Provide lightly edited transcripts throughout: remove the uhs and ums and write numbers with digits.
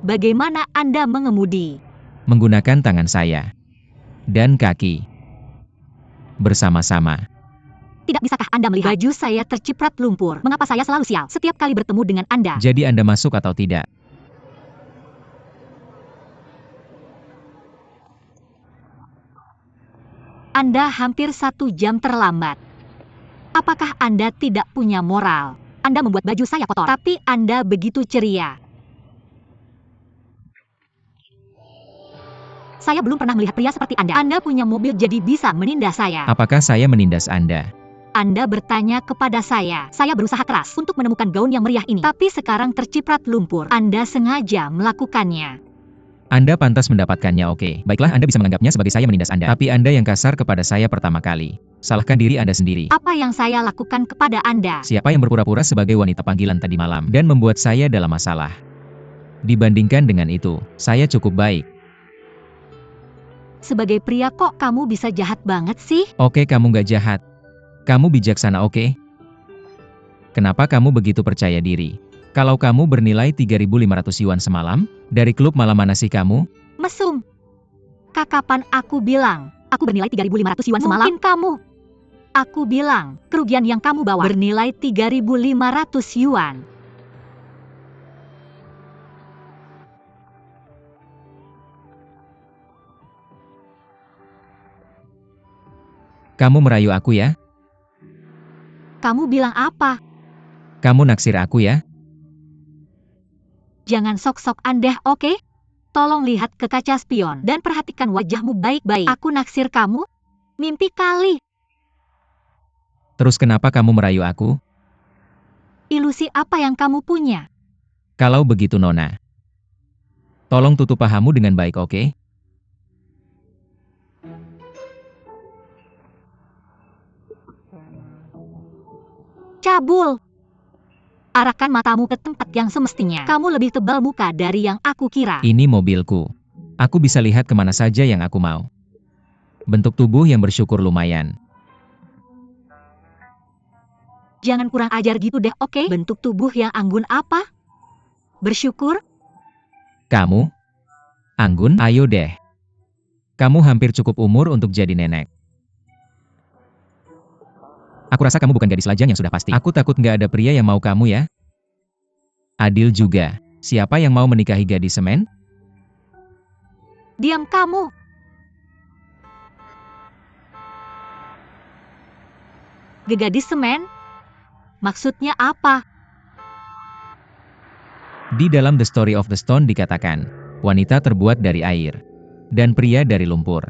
bagaimana Anda mengemudi. Menggunakan tangan saya dan kaki bersama-sama. Tidak bisakah Anda melihat baju saya terciprat lumpur? Mengapa saya selalu sial setiap kali bertemu dengan Anda? Jadi Anda masuk atau tidak? Anda hampir 1 jam terlambat. Apakah Anda tidak punya moral? Anda membuat baju saya kotor, tapi Anda begitu ceria. Saya belum pernah melihat pria seperti Anda. Anda punya mobil jadi bisa menindas saya. Apakah saya menindas Anda? Anda bertanya kepada saya. Saya berusaha keras untuk menemukan gaun yang meriah ini, tapi sekarang terciprat lumpur. Anda sengaja melakukannya. Anda pantas mendapatkannya, oke. Baiklah, Anda bisa menganggapnya sebagai saya menindas Anda. Tapi Anda yang kasar kepada saya pertama kali. Salahkan diri Anda sendiri. Apa yang saya lakukan kepada Anda? Siapa yang berpura-pura sebagai wanita panggilan tadi malam dan membuat saya dalam masalah? Dibandingkan dengan itu, saya cukup baik. Sebagai pria kok kamu bisa jahat banget sih? Oke, kamu gak jahat. Kamu bijaksana, oke? Kenapa kamu begitu percaya diri? Kalau kamu bernilai 3.500 yuan semalam, dari klub malam mana sih kamu? Mesum. Kapan aku bilang, aku bernilai 3.500 yuan semalam? Mungkin kamu. Aku bilang, kerugian yang kamu bawa bernilai 3.500 yuan. Kamu merayu aku ya? Kamu bilang apa? Kamu naksir aku ya? Jangan sok-sok Anda, oke? Tolong lihat ke kaca spion dan perhatikan wajahmu baik-baik. Aku naksir kamu? Mimpi kali. Terus kenapa kamu merayu aku? Ilusi apa yang kamu punya? Kalau begitu Nona, tolong tutup pahamu dengan baik, oke? Cabul. Arahkan matamu ke tempat yang semestinya. Kamu lebih tebal muka dari yang aku kira. Ini mobilku. Aku bisa lihat kemana saja yang aku mau. Bentuk tubuh yang bersyukur lumayan. Jangan kurang ajar gitu deh, oke? Bentuk tubuh yang anggun apa? Bersyukur? Kamu? Anggun? Ayo deh. Kamu hampir cukup umur untuk jadi nenek. Aku rasa kamu bukan gadis lajang yang sudah pasti. Aku takut nggak ada pria yang mau kamu ya. Adil juga. Siapa yang mau menikahi gadis semen? Diam kamu. Gadis semen? Maksudnya apa? Di dalam The Story of the Stone dikatakan, wanita terbuat dari air, dan pria dari lumpur.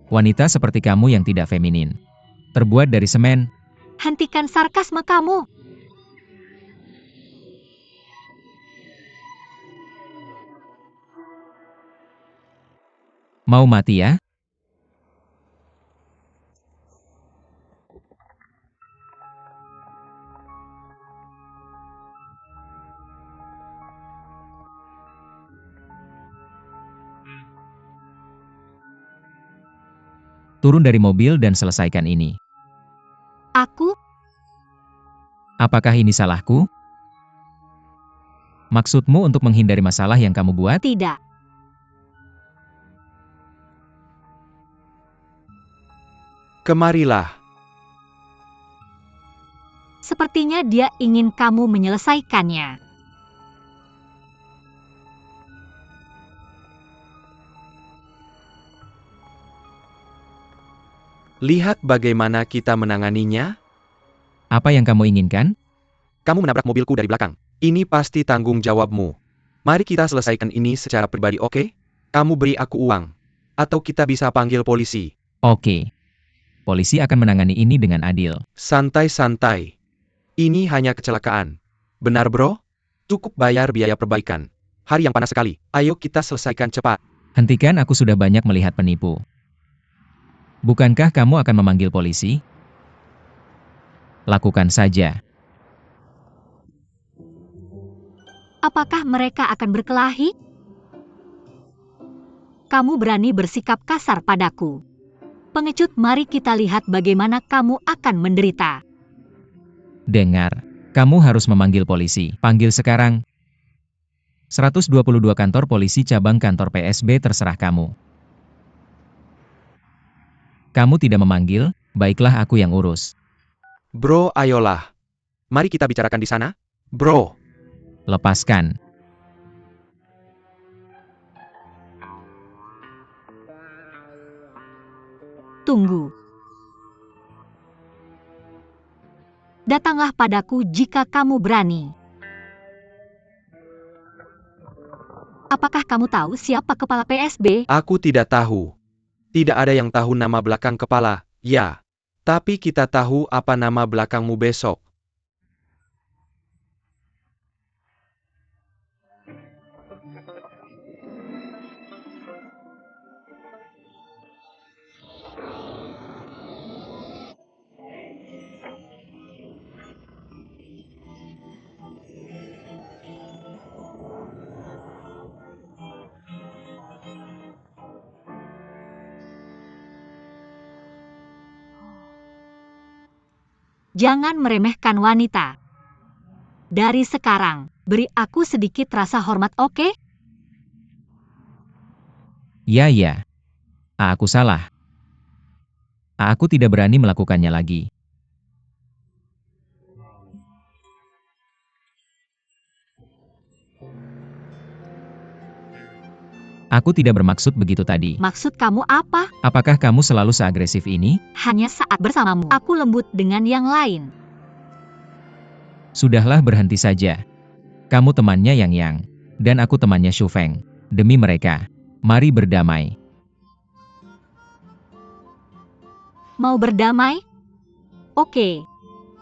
Wanita seperti kamu yang tidak feminin, terbuat dari semen. Hentikan sarkasme kamu. Mau mati ya? Turun dari mobil dan selesaikan ini. Aku? Apakah ini salahku? Maksudmu untuk menghindari masalah yang kamu buat? Tidak. Kemarilah. Sepertinya dia ingin kamu menyelesaikannya. Lihat bagaimana kita menanganinya. Apa yang kamu inginkan? Kamu menabrak mobilku dari belakang. Ini pasti tanggung jawabmu. Mari kita selesaikan ini secara pribadi, oke? Kamu beri aku uang. Atau kita bisa panggil polisi. Oke. Polisi akan menangani ini dengan adil. Santai-santai. Ini hanya kecelakaan. Benar bro? Cukup bayar biaya perbaikan. Hari yang panas sekali. Ayo kita selesaikan cepat. Hentikan, aku sudah banyak melihat penipu. Bukankah kamu akan memanggil polisi? Lakukan saja. Apakah mereka akan berkelahi? Kamu berani bersikap kasar padaku. Pengecut, mari kita lihat bagaimana kamu akan menderita. Dengar, kamu harus memanggil polisi. Panggil sekarang. 122 kantor polisi cabang kantor PSB terserah kamu. Kamu tidak memanggil, baiklah aku yang urus. Bro, ayolah. Mari kita bicarakan di sana. Bro. Lepaskan. Tunggu. Datanglah padaku jika kamu berani. Apakah kamu tahu siapa kepala PSB? Aku tidak tahu. Tidak ada yang tahu nama belakang kepala, ya. Tapi kita tahu apa nama belakangmu besok. Jangan meremehkan wanita. Dari sekarang, beri aku sedikit rasa hormat, oke? Ya. Aku salah. Aku tidak berani melakukannya lagi. Aku tidak bermaksud begitu tadi. Maksud kamu apa? Apakah kamu selalu seagresif ini? Hanya saat bersamamu, aku lembut dengan yang lain. Sudahlah, berhenti saja. Kamu temannya Yang, dan aku temannya Shufeng. Demi mereka, mari berdamai. Mau berdamai? Oke.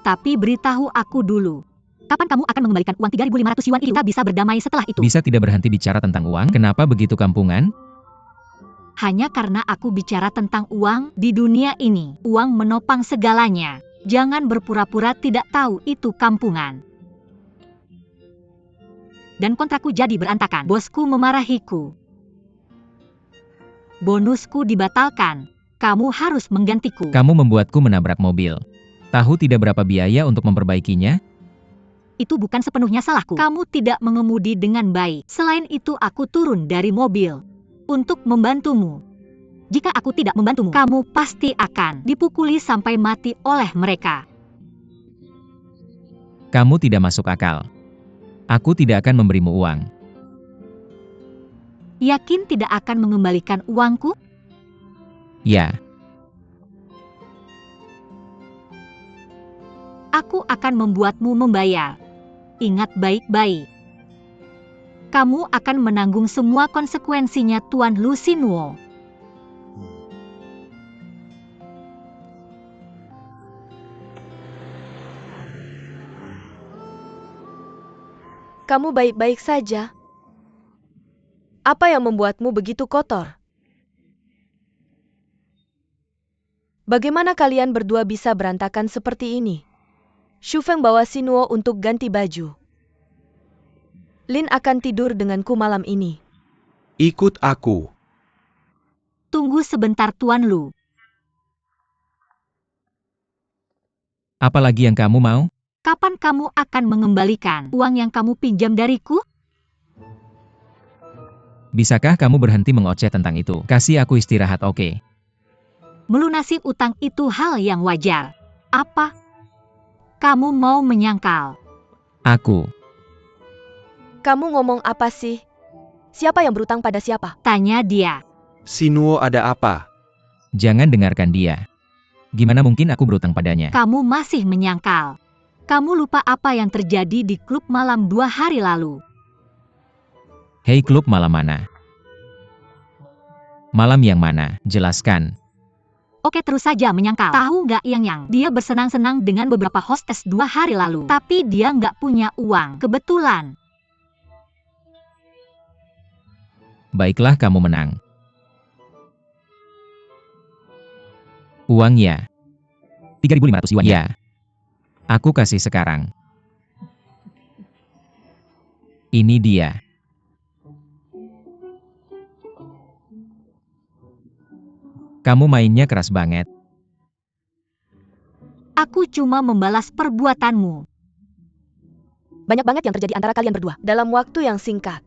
Tapi beritahu aku dulu. Kapan kamu akan mengembalikan uang 3.500 yuan itu? Kita bisa berdamai setelah itu. Bisa tidak berhenti bicara tentang uang? Kenapa begitu kampungan? Hanya karena aku bicara tentang uang di dunia ini. Uang menopang segalanya. Jangan berpura-pura tidak tahu itu kampungan. Dan kontrakku jadi berantakan. Bosku memarahiku. Bonusku dibatalkan. Kamu harus menggantiku. Kamu membuatku menabrak mobil. Tahu tidak berapa biaya untuk memperbaikinya? Itu bukan sepenuhnya salahku. Kamu tidak mengemudi dengan baik. Selain itu aku turun dari mobil untuk membantumu. Jika aku tidak membantumu, kamu pasti akan dipukuli sampai mati oleh mereka. Kamu tidak masuk akal. Aku tidak akan memberimu uang. Yakin tidak akan mengembalikan uangku? Ya. Aku akan membuatmu membayar. Ingat baik-baik. Kamu akan menanggung semua konsekuensinya, Tuan Lu Xinwo. Kamu baik-baik saja. Apa yang membuatmu begitu kotor? Bagaimana kalian berdua bisa berantakan seperti ini? Shufeng bawa Xinwo untuk ganti baju. Lin akan tidur denganku malam ini. Ikut aku. Tunggu sebentar, Tuan Lu. Apa lagi yang kamu mau? Kapan kamu akan mengembalikan uang yang kamu pinjam dariku? Bisakah kamu berhenti mengoceh tentang itu? Kasih aku istirahat, oke? Melunasi utang itu hal yang wajar. Apa? Kamu mau menyangkal? Aku. Kamu ngomong apa sih? Siapa yang berutang pada siapa? Tanya dia. Xinwo ada apa? Jangan dengarkan dia. Gimana mungkin aku berutang padanya? Kamu masih menyangkal. Kamu lupa apa yang terjadi di klub malam 2 hari lalu. Hei, klub malam mana? Malam yang mana? Jelaskan. Oke, terus saja menyangkal. Tahu nggak Yang? Dia bersenang-senang dengan beberapa hostess 2 hari lalu. Tapi dia nggak punya uang. Kebetulan. Baiklah, kamu menang. Uangnya. 3.500 yuan. Ya. Aku kasih sekarang. Ini dia. Kamu mainnya keras banget. Aku cuma membalas perbuatanmu. Banyak banget yang terjadi antara kalian berdua dalam waktu yang singkat.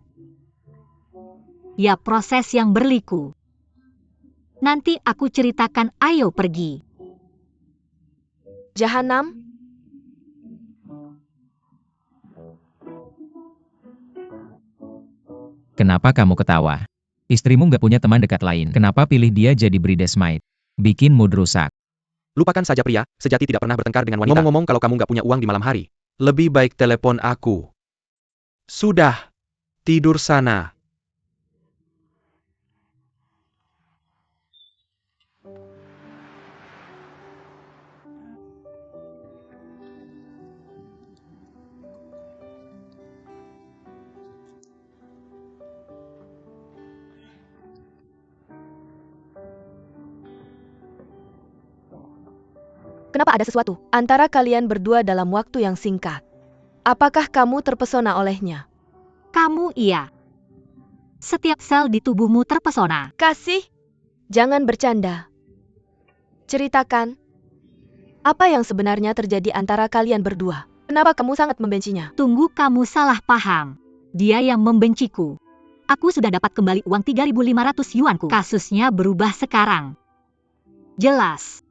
Ya, proses yang berliku. Nanti aku ceritakan, ayo pergi. Jahanam? Kenapa kamu ketawa? Istrimu nggak punya teman dekat lain. Kenapa pilih dia jadi bridesmaid? Bikin mood rusak. Lupakan saja pria, sejati tidak pernah bertengkar dengan wanita. Ngomong-ngomong kalau kamu nggak punya uang di malam hari, lebih baik telepon aku. Sudah, tidur sana. Kenapa ada sesuatu antara kalian berdua dalam waktu yang singkat? Apakah kamu terpesona olehnya? Kamu iya. Setiap sel di tubuhmu terpesona. Kasih, jangan bercanda. Ceritakan, apa yang sebenarnya terjadi antara kalian berdua? Kenapa kamu sangat membencinya? Tunggu, kamu salah paham. Dia yang membenciku. Aku sudah dapat kembali uang 3.500 yuanku. Kasusnya berubah sekarang. Jelas.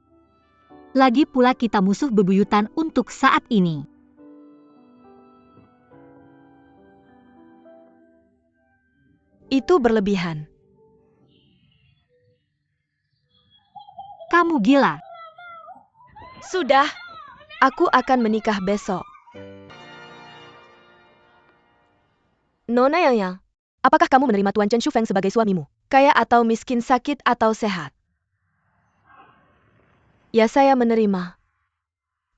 Lagi pula kita musuh bebuyutan untuk saat ini. Itu berlebihan. Kamu gila. Sudah, aku akan menikah besok. Nona Yang, apakah kamu menerima Tuan Chen Shufeng sebagai suamimu? Kaya atau miskin, sakit atau sehat? Ya, saya menerima.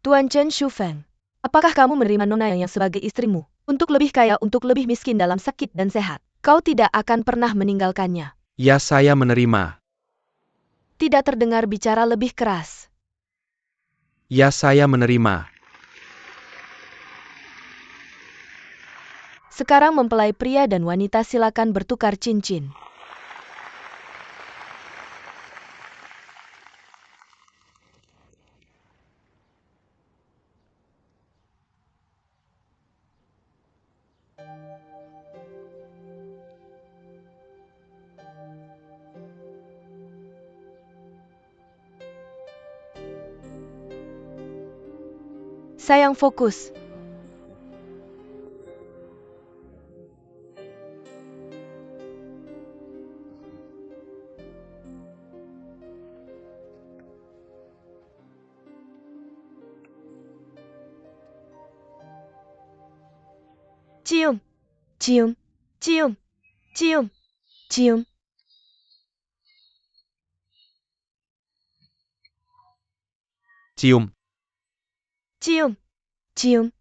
Tuan Chen Shufeng, apakah kamu menerima Nona Yang sebagai istrimu? Untuk lebih kaya, untuk lebih miskin, dalam sakit dan sehat. Kau tidak akan pernah meninggalkannya. Ya, saya menerima. Tidak terdengar, bicara lebih keras. Ya, saya menerima. Sekarang mempelai pria dan wanita silakan bertukar cincin. Sayang, fokus. Cium, cium, cium, cium, cium. Cium. Cium, cium.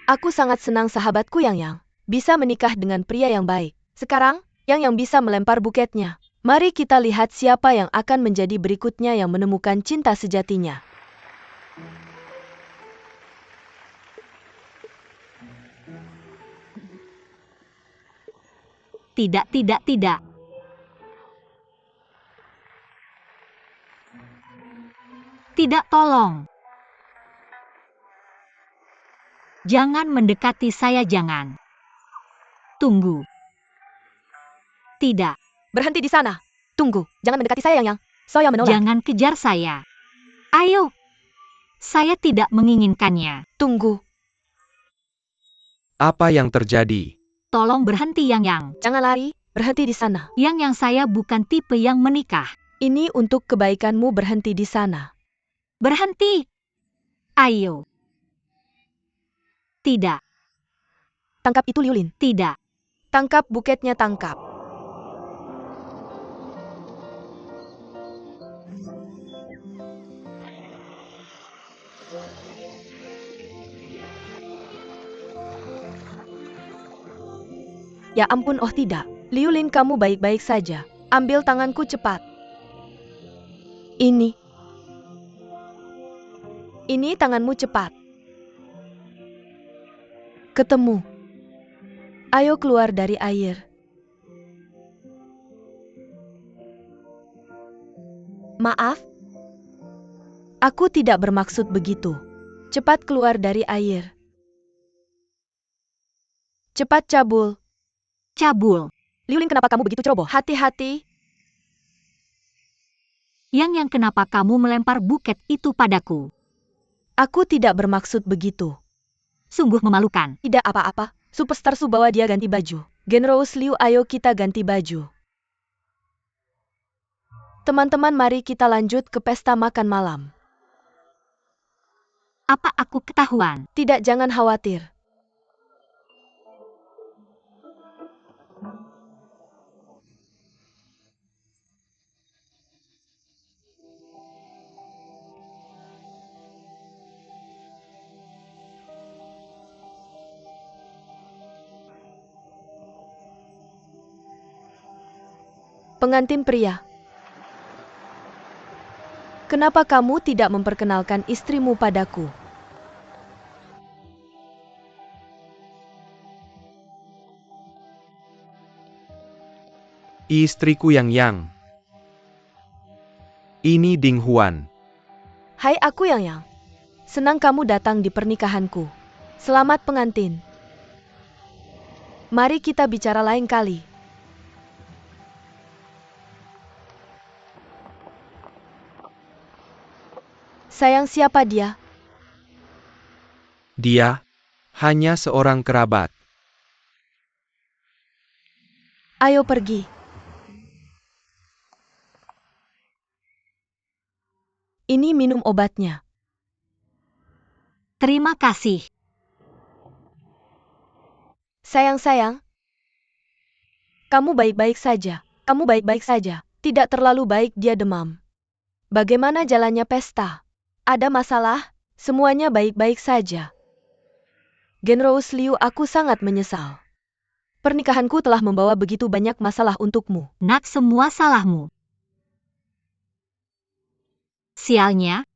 Aku sangat senang sahabatku Yang bisa menikah dengan pria yang baik. Sekarang, Yang bisa melempar buketnya. Mari kita lihat siapa yang akan menjadi berikutnya yang menemukan cinta sejatinya. Tidak, tidak, tidak. Tidak, tolong. Jangan mendekati saya, jangan. Tunggu. Tidak. Berhenti di sana. Tunggu, jangan mendekati saya Yang. Saya menolak. Jangan kejar saya. Ayo. Saya tidak menginginkannya. Tunggu, Apa yang terjadi? Tolong berhenti, Yang. jangan lari, berhenti di sana. Yang saya bukan tipe yang menikah. Ini untuk kebaikanmu, berhenti di sana. Berhenti. Ayo. Tidak, Tangkap itu Liulin. tidak. Tangkap buketnya, tangkap. Ya ampun, oh tidak. Liulin, kamu baik-baik saja. Ambil tanganku cepat. Ini tanganmu, cepat. Ketemu. Ayo keluar dari air. Maaf. Aku tidak bermaksud begitu. Cepat keluar dari air. Cepat cabul. Cabul. Liuling, kenapa kamu begitu ceroboh? Hati-hati. Yang kenapa kamu melempar buket itu padaku? Aku tidak bermaksud begitu. Sungguh memalukan. Tidak apa-apa. Superstar Su, bawa dia ganti baju. Generous Liu, ayo kita ganti baju. Teman-teman, mari kita lanjut ke pesta makan malam. Apa aku ketahuan? Tidak, jangan khawatir. Pengantin pria. Kenapa kamu tidak memperkenalkan istrimu padaku? Istriku Yang. Ini Ding Huan. Hai, aku Yang. Senang kamu datang di pernikahanku. Selamat pengantin. Mari kita bicara lain kali. Sayang, siapa dia? Dia hanya seorang kerabat. Ayo pergi. Ini minum obatnya. Terima kasih. Sayang. Kamu baik-baik saja. Kamu baik-baik saja. Tidak terlalu baik, dia demam. Bagaimana jalannya pesta? Ada masalah? Semuanya baik-baik saja. Generous Liu, aku sangat menyesal. Pernikahanku telah membawa begitu banyak masalah untukmu. Nak, semua salahmu. Sialnya,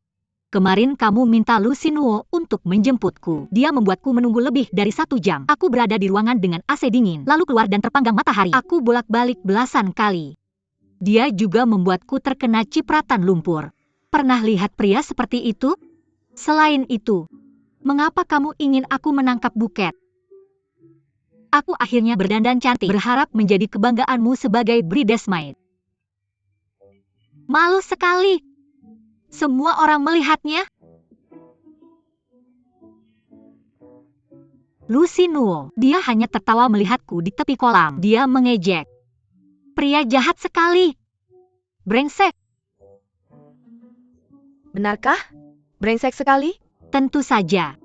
kemarin kamu minta Lu Xinwo untuk menjemputku. Dia membuatku menunggu lebih dari 1 jam. Aku berada di ruangan dengan AC dingin, lalu keluar dan terpanggang matahari. Aku bolak-balik belasan kali. Dia juga membuatku terkena cipratan lumpur. Pernah lihat pria seperti itu? Selain itu, mengapa kamu ingin aku menangkap buket? Aku akhirnya berdandan cantik, berharap menjadi kebanggaanmu sebagai bridesmaid. Malu sekali. Semua orang melihatnya. Lu Xinwo, dia hanya tertawa melihatku di tepi kolam. Dia mengejek. Pria jahat sekali. Brengsek. Benarkah? Brengsek sekali? Tentu saja.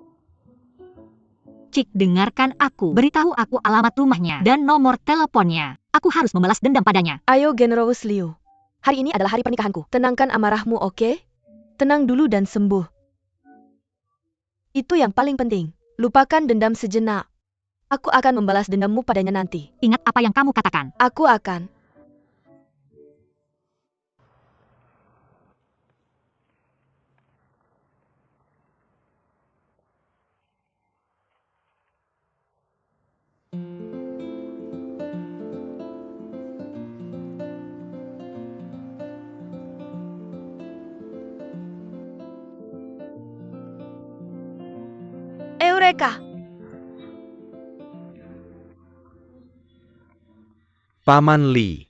Cik, dengarkan aku. Beritahu aku alamat rumahnya dan nomor teleponnya. Aku harus membalas dendam padanya. Ayo Generous Liu. Hari ini adalah hari pernikahanku. Tenangkan amarahmu, oke? Tenang dulu dan sembuh. Itu yang paling penting. Lupakan dendam sejenak. Aku akan membalas dendammu padanya nanti. Ingat apa yang kamu katakan. Aku akan. Eureka! Paman Li.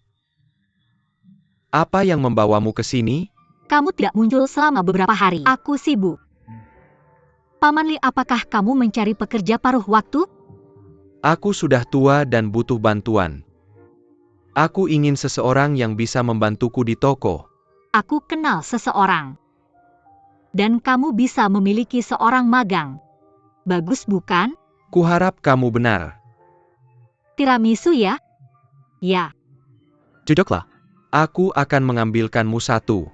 Apa yang membawamu ke sini? Kamu tidak muncul selama beberapa hari. Aku sibuk. Paman Li, apakah kamu mencari pekerja paruh waktu? Aku sudah tua dan butuh bantuan. Aku ingin seseorang yang bisa membantuku di toko. Aku kenal seseorang. Dan kamu bisa memiliki seorang magang. Bagus bukan? Kuharap kamu benar. Tiramisu ya? Ya. Cocoklah. Aku akan mengambilkanmu satu.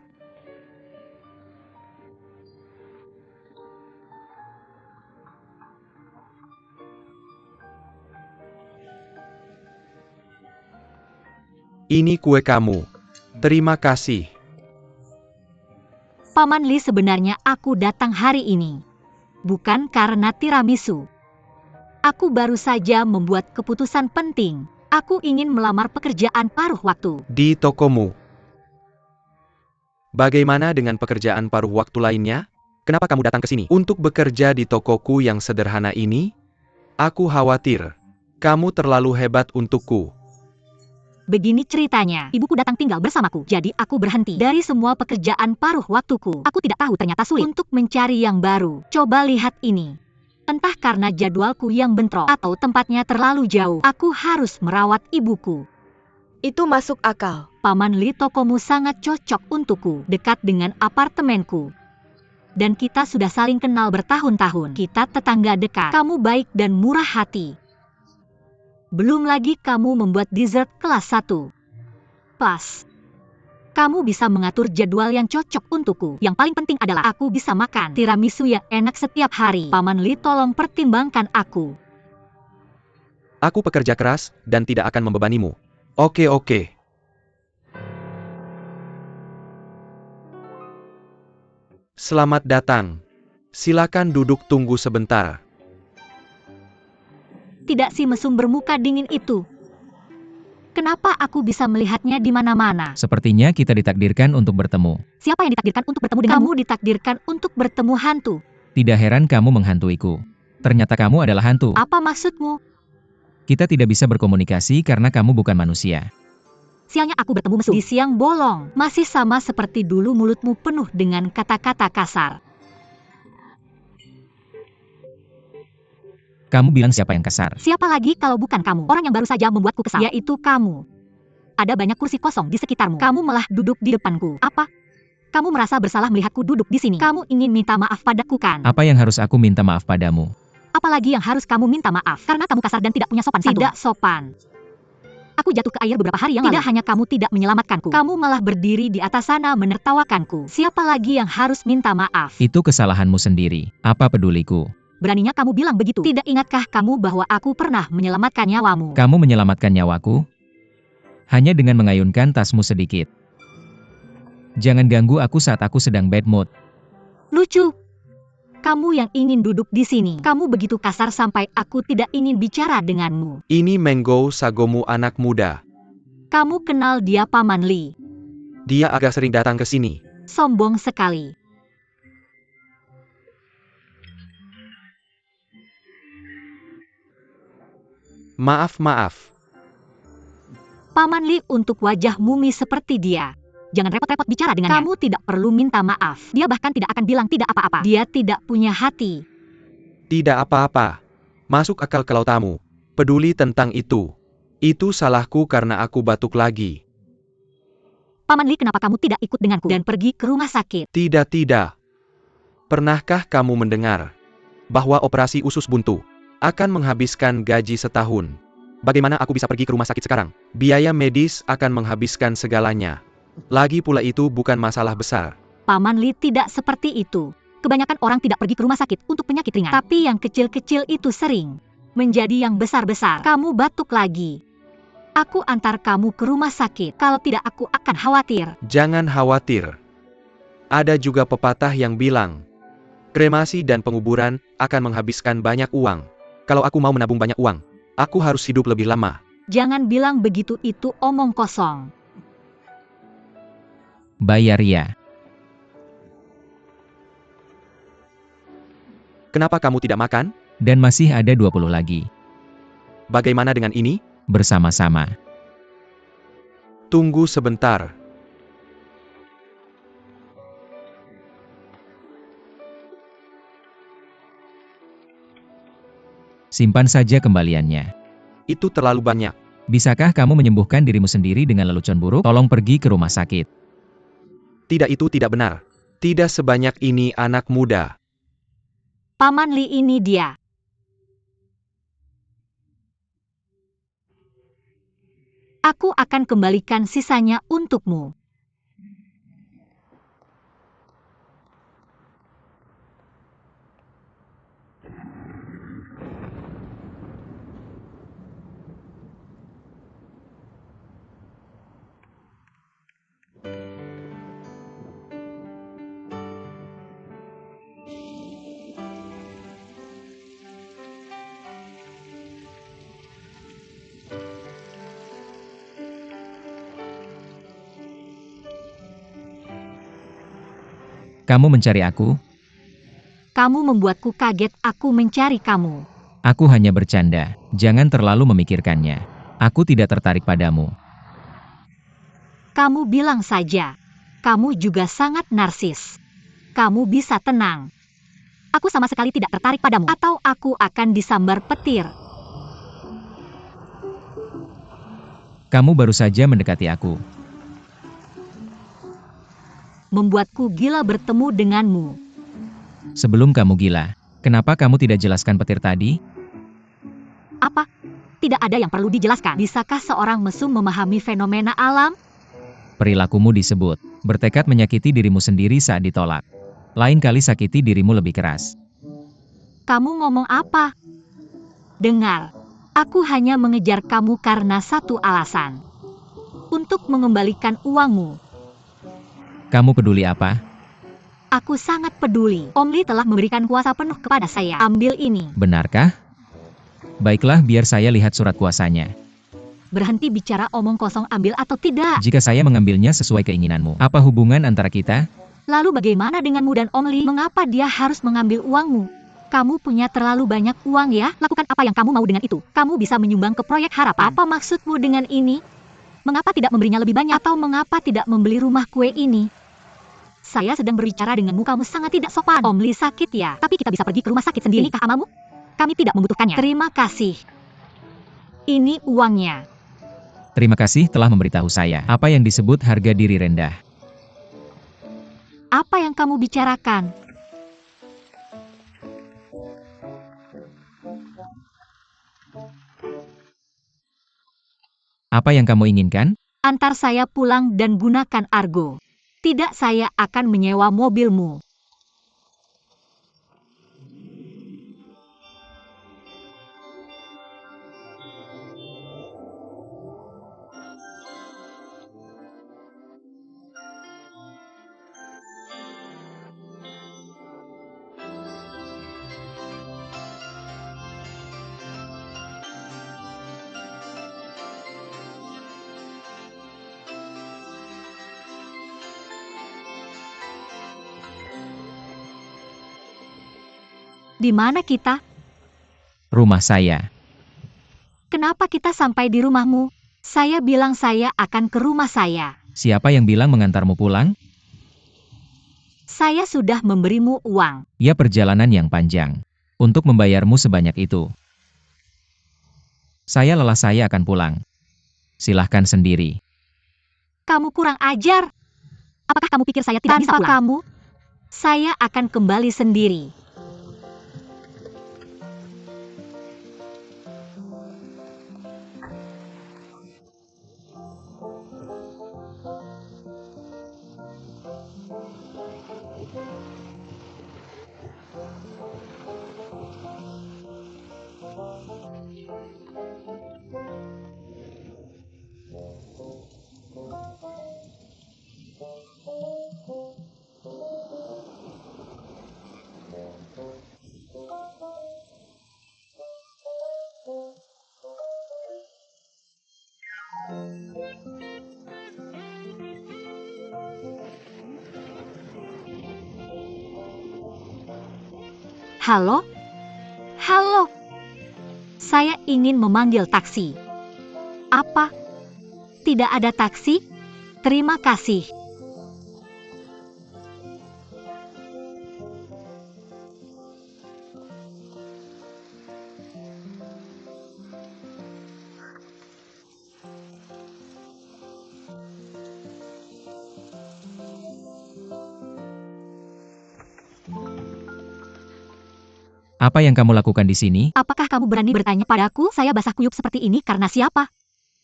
Ini kue kamu. Terima kasih. Paman Li, sebenarnya aku datang hari ini. Bukan karena tiramisu. Aku baru saja membuat keputusan penting. Aku ingin melamar pekerjaan paruh waktu. Di tokomu. Bagaimana dengan pekerjaan paruh waktu lainnya? Kenapa kamu datang ke sini? Untuk bekerja di tokoku yang sederhana ini? Aku khawatir Kamu terlalu hebat untukku. Begini ceritanya, ibuku datang tinggal bersamaku, jadi aku berhenti dari semua pekerjaan paruh waktuku. Aku tidak tahu ternyata sulit untuk mencari yang baru. Coba lihat ini. Entah karena jadwalku yang bentrok atau tempatnya terlalu jauh, aku harus merawat ibuku. Itu masuk akal. Paman Li, tokomu sangat cocok untukku, dekat dengan apartemenku. Dan kita sudah saling kenal bertahun-tahun. Kita tetangga dekat. Kamu baik dan murah hati. Belum lagi kamu membuat dessert kelas 1. Plus, kamu bisa mengatur jadwal yang cocok untukku. Yang paling penting adalah aku bisa makan tiramisu yang enak setiap hari. Paman Li, tolong pertimbangkan aku. Aku pekerja keras dan tidak akan membebanimu. Oke. Selamat datang. Silakan duduk tunggu sebentar. Tidak si mesum bermuka dingin itu. Kenapa aku bisa melihatnya di mana-mana? Sepertinya kita ditakdirkan untuk bertemu. Siapa yang ditakdirkan untuk bertemu denganmu? Kamu ditakdirkan untuk bertemu hantu. Tidak heran kamu menghantuiku. Ternyata kamu adalah hantu. Apa maksudmu? Kita tidak bisa berkomunikasi karena kamu bukan manusia. Sialnya aku bertemu mesum di siang bolong. Masih sama seperti dulu, mulutmu penuh dengan kata-kata kasar. Kamu bilang siapa yang kasar? Siapa lagi kalau bukan kamu? Orang yang baru saja membuatku kesal, yaitu kamu. Ada banyak kursi kosong di sekitarmu. Kamu malah duduk di depanku. Apa? Kamu merasa bersalah melihatku duduk di sini. Kamu ingin minta maaf padaku kan? Apa yang harus aku minta maaf padamu? Apalagi yang harus kamu minta maaf? Karena kamu kasar dan tidak punya sopan santun. Tidak sopan. Aku jatuh ke air beberapa hari yang lalu. Tidak hanya kamu tidak menyelamatkanku, kamu malah berdiri di atas sana menertawakanku. Siapa lagi yang harus minta maaf? Itu kesalahanmu sendiri. Apa peduliku? Beraninya kamu bilang begitu. Tidak ingatkah kamu bahwa aku pernah menyelamatkan nyawamu? Kamu menyelamatkan nyawaku? Hanya dengan mengayunkan tasmu sedikit. Jangan ganggu aku saat aku sedang bad mood. Lucu. Kamu yang ingin duduk di sini. Kamu begitu kasar sampai aku tidak ingin bicara denganmu. Ini Menggo Sagomu, anak muda. Kamu kenal dia, Paman Li? Dia agak sering datang ke sini. Sombong sekali. Maaf. Paman Li, untuk wajah mumi seperti dia, jangan repot-repot bicara dengannya. Kamu tidak perlu minta maaf. Dia bahkan tidak akan bilang tidak apa-apa. Dia tidak punya hati. Tidak apa-apa. Masuk akal kalau tamu peduli tentang itu. Itu salahku karena aku batuk lagi. Paman Li, kenapa kamu tidak ikut denganku dan pergi ke rumah sakit? Tidak. Pernahkah kamu mendengar bahwa operasi usus buntu akan menghabiskan gaji setahun? Bagaimana aku bisa pergi ke rumah sakit sekarang? Biaya medis akan menghabiskan segalanya. Lagi pula itu bukan masalah besar. Paman Li, tidak seperti itu. Kebanyakan orang tidak pergi ke rumah sakit untuk penyakit ringan. Tapi yang kecil-kecil itu sering menjadi yang besar-besar. Kamu batuk lagi. Aku antar kamu ke rumah sakit. Kalau tidak, aku akan khawatir. Jangan khawatir. Ada juga pepatah yang bilang, kremasi dan penguburan akan menghabiskan banyak uang. Kalau aku mau menabung banyak uang, aku harus hidup lebih lama. Jangan bilang begitu, itu omong kosong. Bayar ya. Kenapa kamu tidak makan? Dan masih ada 20 lagi. Bagaimana dengan ini? Bersama-sama. Tunggu sebentar. Simpan saja kembaliannya. Itu terlalu banyak. Bisakah kamu menyembuhkan dirimu sendiri dengan lelucon buruk? Tolong pergi ke rumah sakit. Tidak, itu tidak benar. Tidak sebanyak ini, anak muda. Paman Li, ini dia. Aku akan kembalikan sisanya untukmu. Kamu mencari aku? Kamu membuatku kaget, aku mencari kamu. Aku hanya bercanda, jangan terlalu memikirkannya. Aku tidak tertarik padamu. Kamu bilang saja. Kamu juga sangat narsis. Kamu bisa tenang. Aku sama sekali tidak tertarik padamu. Atau aku akan disambar petir. Kamu baru saja mendekati aku. Membuatku gila bertemu denganmu. Sebelum kamu gila, kenapa kamu tidak jelaskan petir tadi? Apa? Tidak ada yang perlu dijelaskan. Bisakah seorang mesum memahami fenomena alam? Perilakumu disebut bertekad menyakiti dirimu sendiri saat ditolak. Lain kali sakiti dirimu lebih keras. Kamu ngomong apa? Dengar, aku hanya mengejar kamu karena satu alasan. Untuk mengembalikan uangmu. Kamu peduli apa? Aku sangat peduli. Om Lee telah memberikan kuasa penuh kepada saya. Ambil ini. Benarkah? Baiklah, biar saya lihat surat kuasanya. Berhenti bicara omong kosong, ambil atau tidak. Jika saya mengambilnya sesuai keinginanmu, apa hubungan antara kita? Lalu bagaimana denganmu dan Om Lee? Mengapa dia harus mengambil uangmu? Kamu punya terlalu banyak uang ya? Lakukan apa yang kamu mau dengan itu. Kamu bisa menyumbang ke proyek harapan. Apa maksudmu dengan ini? Mengapa tidak memberinya lebih banyak? Atau mengapa tidak membeli rumah kue ini? Saya sedang berbicara denganmu, kamu sangat tidak sopan. Om Lee sakit ya? Tapi kita bisa pergi ke rumah sakit sendiri. Inikah amalmu? Kami tidak membutuhkannya. Terima kasih. Ini uangnya. Terima kasih telah memberitahu saya apa yang disebut harga diri rendah. Apa yang kamu bicarakan? Apa yang kamu inginkan? Antar saya pulang dan gunakan Argo. Tidak, saya akan menyewa mobilmu. Di mana kita? Rumah saya. Kenapa kita sampai di rumahmu? Saya bilang saya akan ke rumah saya. Siapa yang bilang mengantarmu pulang? Saya sudah memberimu uang. Ya, perjalanan yang panjang. Untuk membayarmu sebanyak itu. Saya lelah, saya akan pulang. Silahkan sendiri. Kamu kurang ajar. Apakah kamu pikir saya tidak bisa pulang? Tanpa kamu, saya akan kembali sendiri. Halo? Halo? Saya ingin memanggil taksi. Apa? Tidak ada taksi? Terima kasih. Apa yang kamu lakukan di sini? Apakah kamu berani bertanya padaku? Saya basah kuyup seperti ini karena siapa?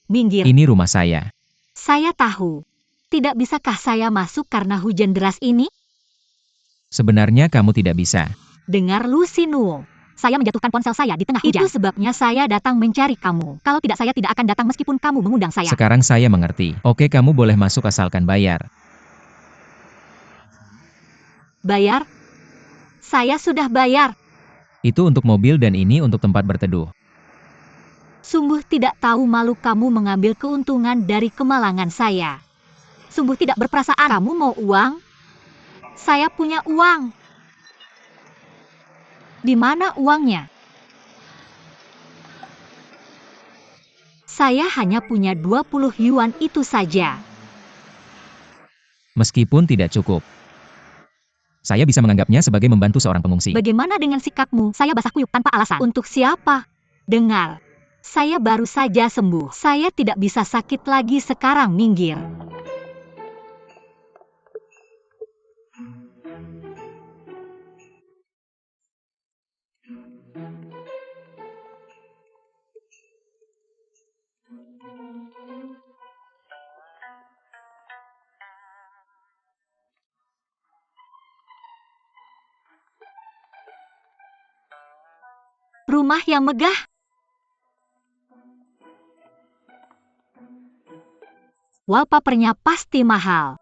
Minggir. Ini rumah saya. Saya tahu. Tidak bisakah saya masuk karena hujan deras ini? Sebenarnya kamu tidak bisa. Dengar Lucinuo. Saya menjatuhkan ponsel saya di tengah hujan. Itu sebabnya saya datang mencari kamu. Kalau tidak, saya tidak akan datang meskipun kamu mengundang saya. Sekarang saya mengerti. Oke, kamu boleh masuk asalkan bayar. Bayar? Saya sudah bayar. Itu untuk mobil dan ini untuk tempat berteduh. Sungguh tidak tahu malu kamu mengambil keuntungan dari kemalangan saya. Sungguh tidak berperasaan. Kamu mau uang? Saya punya uang. Di mana uangnya? Saya hanya punya 20 yuan itu saja. Meskipun tidak cukup, saya bisa menganggapnya sebagai membantu seorang pengungsi. Bagaimana dengan sikapmu? Saya basah kuyup tanpa alasan. Untuk siapa? Dengar. Saya baru saja sembuh. Saya tidak bisa sakit lagi sekarang, minggir. Rumah yang megah. Wallpapernya pasti mahal.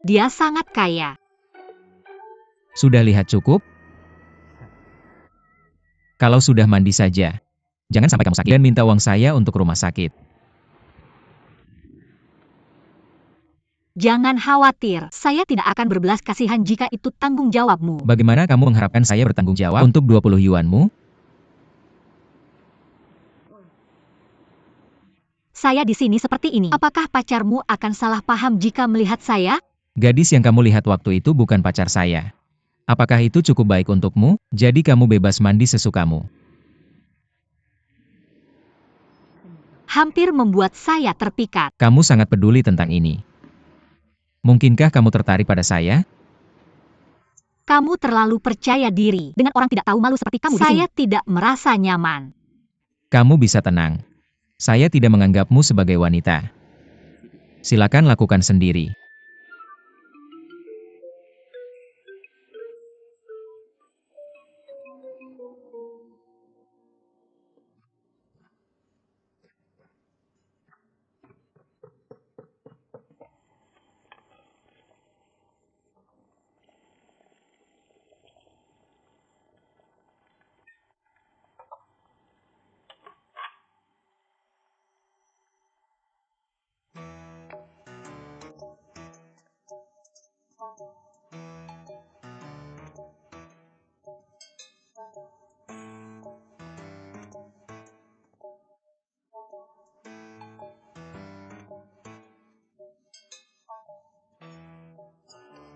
Dia sangat kaya. Sudah lihat cukup? Kalau sudah mandi saja, jangan sampai kamu sakit dan minta uang saya untuk rumah sakit. Jangan khawatir, saya tidak akan berbelas kasihan jika itu tanggung jawabmu. Bagaimana kamu mengharapkan saya bertanggung jawab untuk 20 yuanmu? Saya di sini seperti ini. Apakah pacarmu akan salah paham jika melihat saya? Gadis yang kamu lihat waktu itu bukan pacar saya. Apakah itu cukup baik untukmu? Jadi kamu bebas mandi sesukamu. Hampir membuat saya terpikat. Kamu sangat peduli tentang ini. Mungkinkah kamu tertarik pada saya? Kamu terlalu percaya diri. Dengan orang tidak tahu malu seperti kamu di sini. Saya tidak merasa nyaman. Kamu bisa tenang. Saya tidak menganggapmu sebagai wanita. Silakan lakukan sendiri.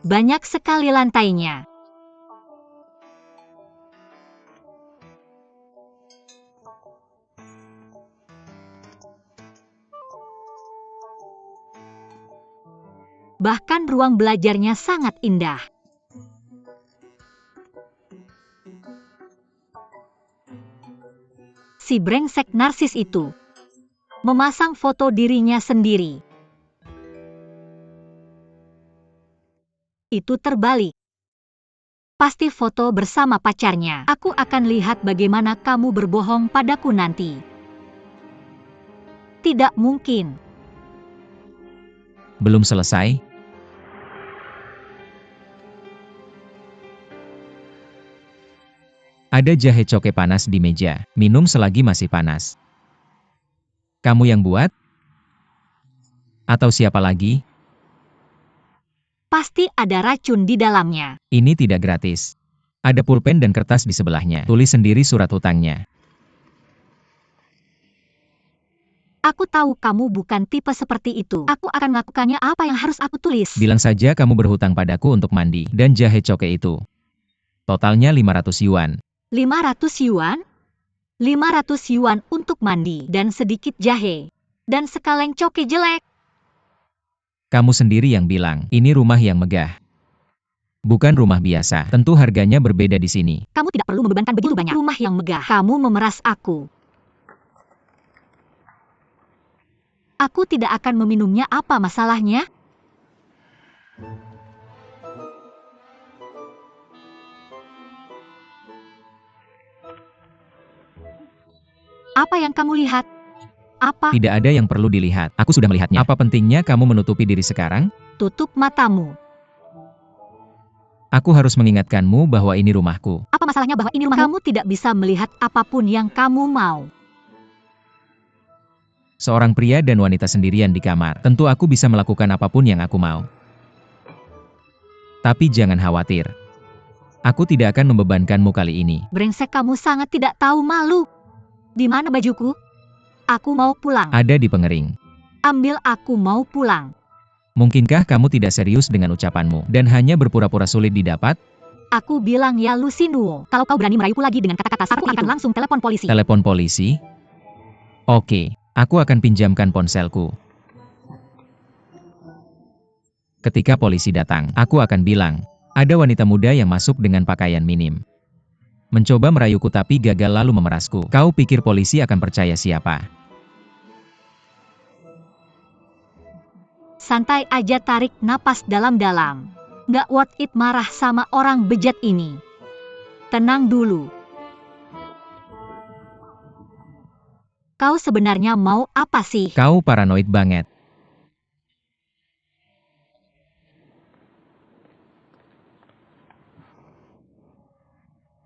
Banyak sekali lantainya. Bahkan ruang belajarnya sangat indah. Si brengsek narsis itu memasang foto dirinya sendiri. Itu terbalik. Pasti foto bersama pacarnya. Aku akan lihat bagaimana kamu berbohong padaku nanti. Tidak mungkin. Belum selesai? Ada jahe coke panas di meja. Minum selagi masih panas. Kamu yang buat? Atau siapa lagi? Pasti ada racun di dalamnya. Ini tidak gratis. Ada pulpen dan kertas di sebelahnya. Tulis sendiri surat hutangnya. Aku tahu kamu bukan tipe seperti itu. Aku akan melakukannya. Apa yang harus aku tulis? Bilang saja kamu berhutang padaku untuk mandi dan jahe coke itu. Totalnya 500 yuan. 500 yuan? 500 yuan untuk mandi dan sedikit jahe. Dan sekaleng coke jelek. Kamu sendiri yang bilang, ini rumah yang megah. Bukan rumah biasa. Tentu harganya berbeda di sini. Kamu tidak perlu membebankan begitu banyak. Rumah yang megah. Kamu memeras aku. Aku tidak akan meminumnya. Apa masalahnya? Apa yang kamu lihat? Apa? Tidak ada yang perlu dilihat. Aku sudah melihatnya. Apa pentingnya kamu menutupi diri sekarang? Tutup matamu. Aku harus mengingatkanmu bahwa ini rumahku. Apa masalahnya bahwa ini rumah? Kamu tidak bisa melihat apapun yang kamu mau. Seorang pria dan wanita sendirian di kamar. Tentu aku bisa melakukan apapun yang aku mau. Tapi jangan khawatir. Aku tidak akan membebankanmu kali ini. Brengsek, kamu sangat tidak tahu malu. Di mana bajuku? Aku mau pulang. Ada di pengering. Ambil, aku mau pulang. Mungkinkah kamu tidak serius dengan ucapanmu dan hanya berpura-pura sulit didapat? Aku bilang ya Lucinuo, kalau kau berani merayuku lagi dengan kata-kata aku akan langsung telepon polisi. Telepon polisi? Oke, aku akan pinjamkan ponselku. Ketika polisi datang, aku akan bilang, ada wanita muda yang masuk dengan pakaian minim. Mencoba merayuku tapi gagal lalu memerasku. Kau pikir polisi akan percaya siapa? Santai aja, tarik napas dalam-dalam. Nggak worth it marah sama orang bejat ini. Tenang dulu. Kau sebenarnya mau apa sih? Kau paranoid banget.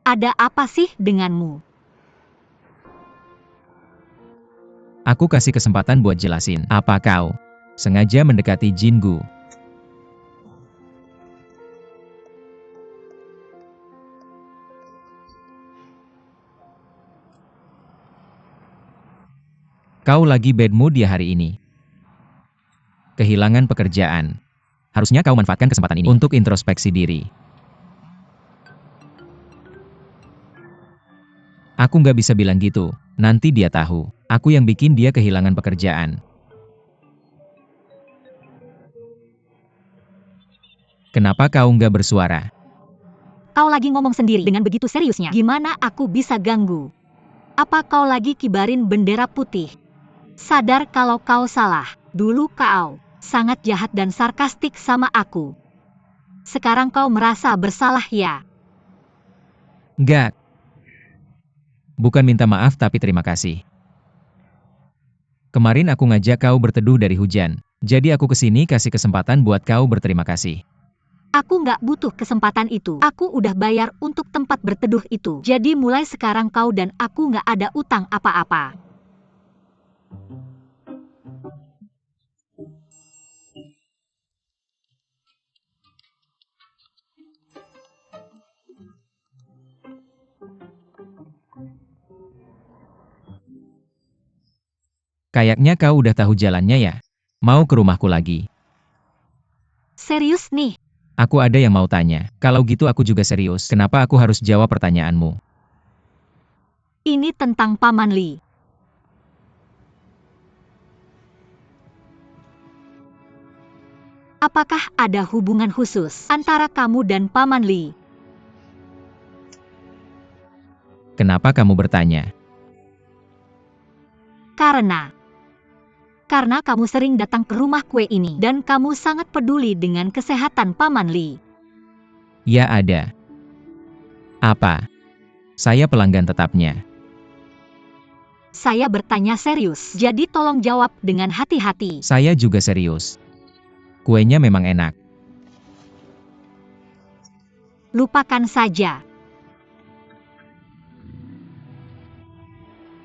Ada apa sih denganmu? Aku kasih kesempatan buat jelasin. Apa kau sengaja mendekati Jingu? Kau lagi bad mood ya hari ini. Kehilangan pekerjaan. Harusnya kau manfaatkan kesempatan ini untuk introspeksi diri. Aku nggak bisa bilang gitu, nanti dia tahu. Aku yang bikin dia kehilangan pekerjaan. Kenapa kau nggak bersuara? Kau lagi ngomong sendiri dengan begitu seriusnya. Gimana aku bisa ganggu? Apa kau lagi kibarin bendera putih? Sadar kalau kau salah. Dulu kau sangat jahat dan sarkastik sama aku. Sekarang kau merasa bersalah ya? Nggak. Bukan minta maaf tapi terima kasih. Kemarin aku ngajak kau berteduh dari hujan. Jadi aku kesini kasih kesempatan buat kau berterima kasih. Aku nggak butuh kesempatan itu. Aku udah bayar untuk tempat berteduh itu. Jadi mulai sekarang kau dan aku nggak ada utang apa-apa. Kayaknya kau udah tahu jalannya ya. Mau ke rumahku lagi. Serius nih? Aku ada yang mau tanya. Kalau gitu aku juga serius. Kenapa aku harus jawab pertanyaanmu? Ini tentang Paman Li. Apakah ada hubungan khusus antara kamu dan Paman Li? Kenapa kamu bertanya? Karena kamu sering datang ke rumah kue ini dan kamu sangat peduli dengan kesehatan Paman Li. Ya ada. Apa? Saya pelanggan tetapnya. Saya bertanya serius, jadi tolong jawab dengan hati-hati. Saya juga serius. Kuenya memang enak. Lupakan saja.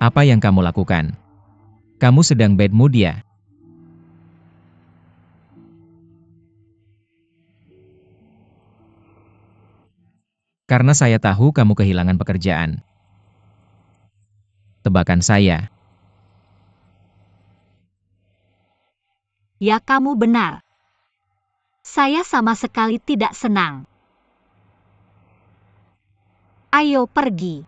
Apa yang kamu lakukan? Kamu sedang bad mood ya? Karena saya tahu kamu kehilangan pekerjaan. Tebakan saya. Ya, kamu benar. Saya sama sekali tidak senang. Ayo pergi.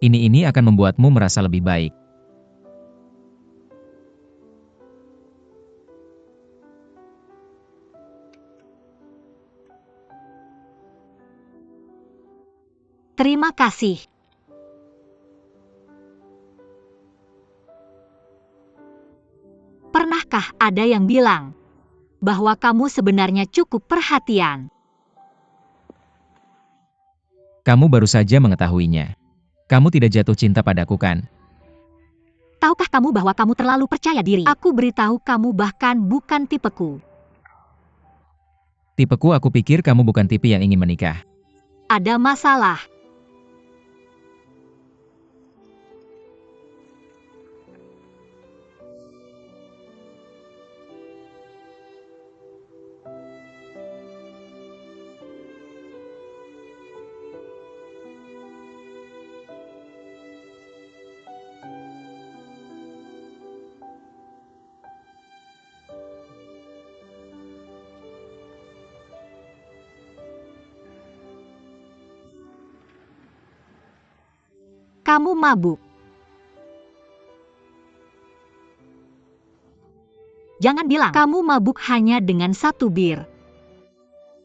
Ini akan membuatmu merasa lebih baik. Terima kasih. Pernahkah ada yang bilang bahwa kamu sebenarnya cukup perhatian? Kamu baru saja mengetahuinya. Kamu tidak jatuh cinta padaku kan? Tahukah kamu bahwa kamu terlalu percaya diri? Aku beritahu kamu bahkan bukan tipeku. Tipeku aku pikir kamu bukan tipe yang ingin menikah. Ada masalah. Kamu mabuk. Jangan bilang kamu mabuk hanya dengan 1 bir.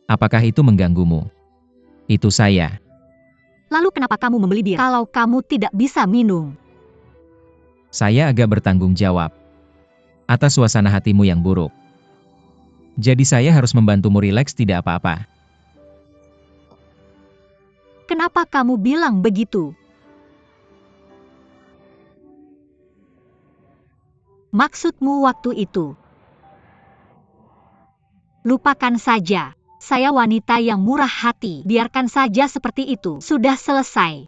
Apakah itu mengganggumu? Itu saya. Lalu kenapa kamu membeli bir kalau kamu tidak bisa minum? Saya agak bertanggung jawab atas suasana hatimu yang buruk. Jadi saya harus membantumu rileks, tidak apa-apa. Kenapa kamu bilang begitu? Maksudmu waktu itu? Lupakan saja. Saya wanita yang murah hati. Biarkan saja seperti itu. Sudah selesai.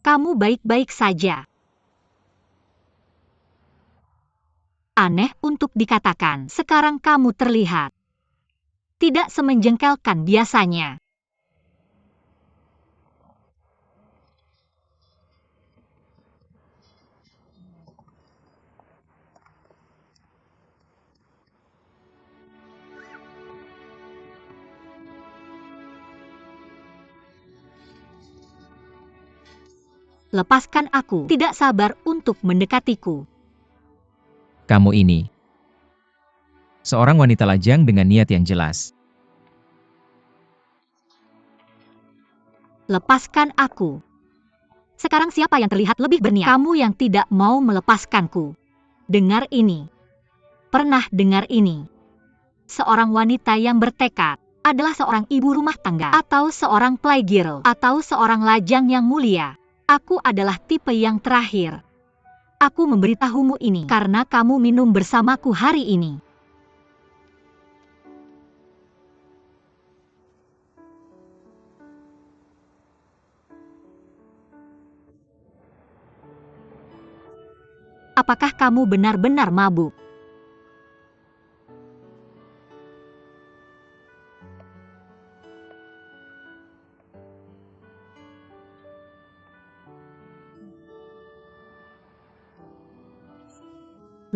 Kamu baik-baik saja. Aneh untuk dikatakan, sekarang kamu terlihat tidak semenjengkelkan biasanya. Lepaskan aku, tidak sabar untuk mendekatiku. Kamu ini seorang wanita lajang dengan niat yang jelas. Lepaskan aku. Sekarang siapa yang terlihat lebih berniat? Kamu yang tidak mau melepaskanku. Dengar ini. Pernah dengar ini? Seorang wanita yang bertekad adalah seorang ibu rumah tangga, atau seorang playgirl, atau seorang lajang yang mulia. Aku adalah tipe yang terakhir. Aku memberitahumu ini karena kamu minum bersamaku hari ini. Apakah kamu benar-benar mabuk?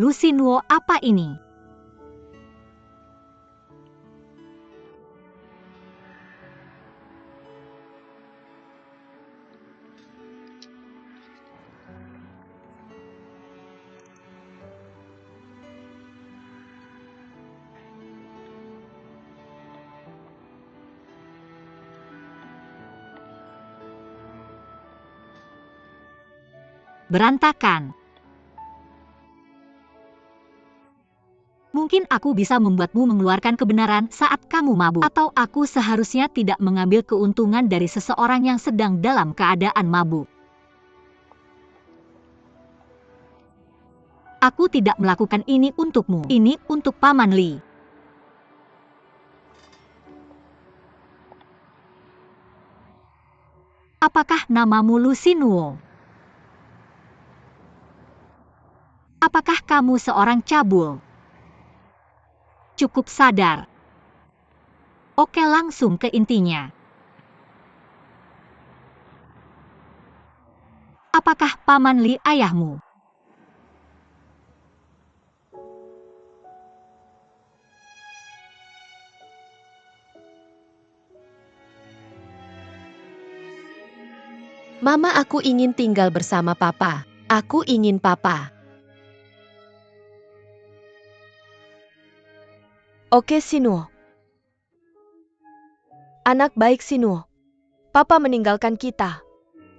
Lusinuo, apa ini? Berantakan. Mungkin aku bisa membuatmu mengeluarkan kebenaran saat kamu mabuk. Atau aku seharusnya tidak mengambil keuntungan dari seseorang yang sedang dalam keadaan mabuk. Aku tidak melakukan ini untukmu. Ini untuk Paman Li. Apakah namamu Lusinuo? Apakah kamu seorang cabul? Cukup sadar. Oke, langsung ke intinya. Apakah Paman Li ayahmu? Mama, aku ingin tinggal bersama Papa. Aku ingin Papa. Oke, Sinuo. Anak baik, Sinuo. Papa meninggalkan kita.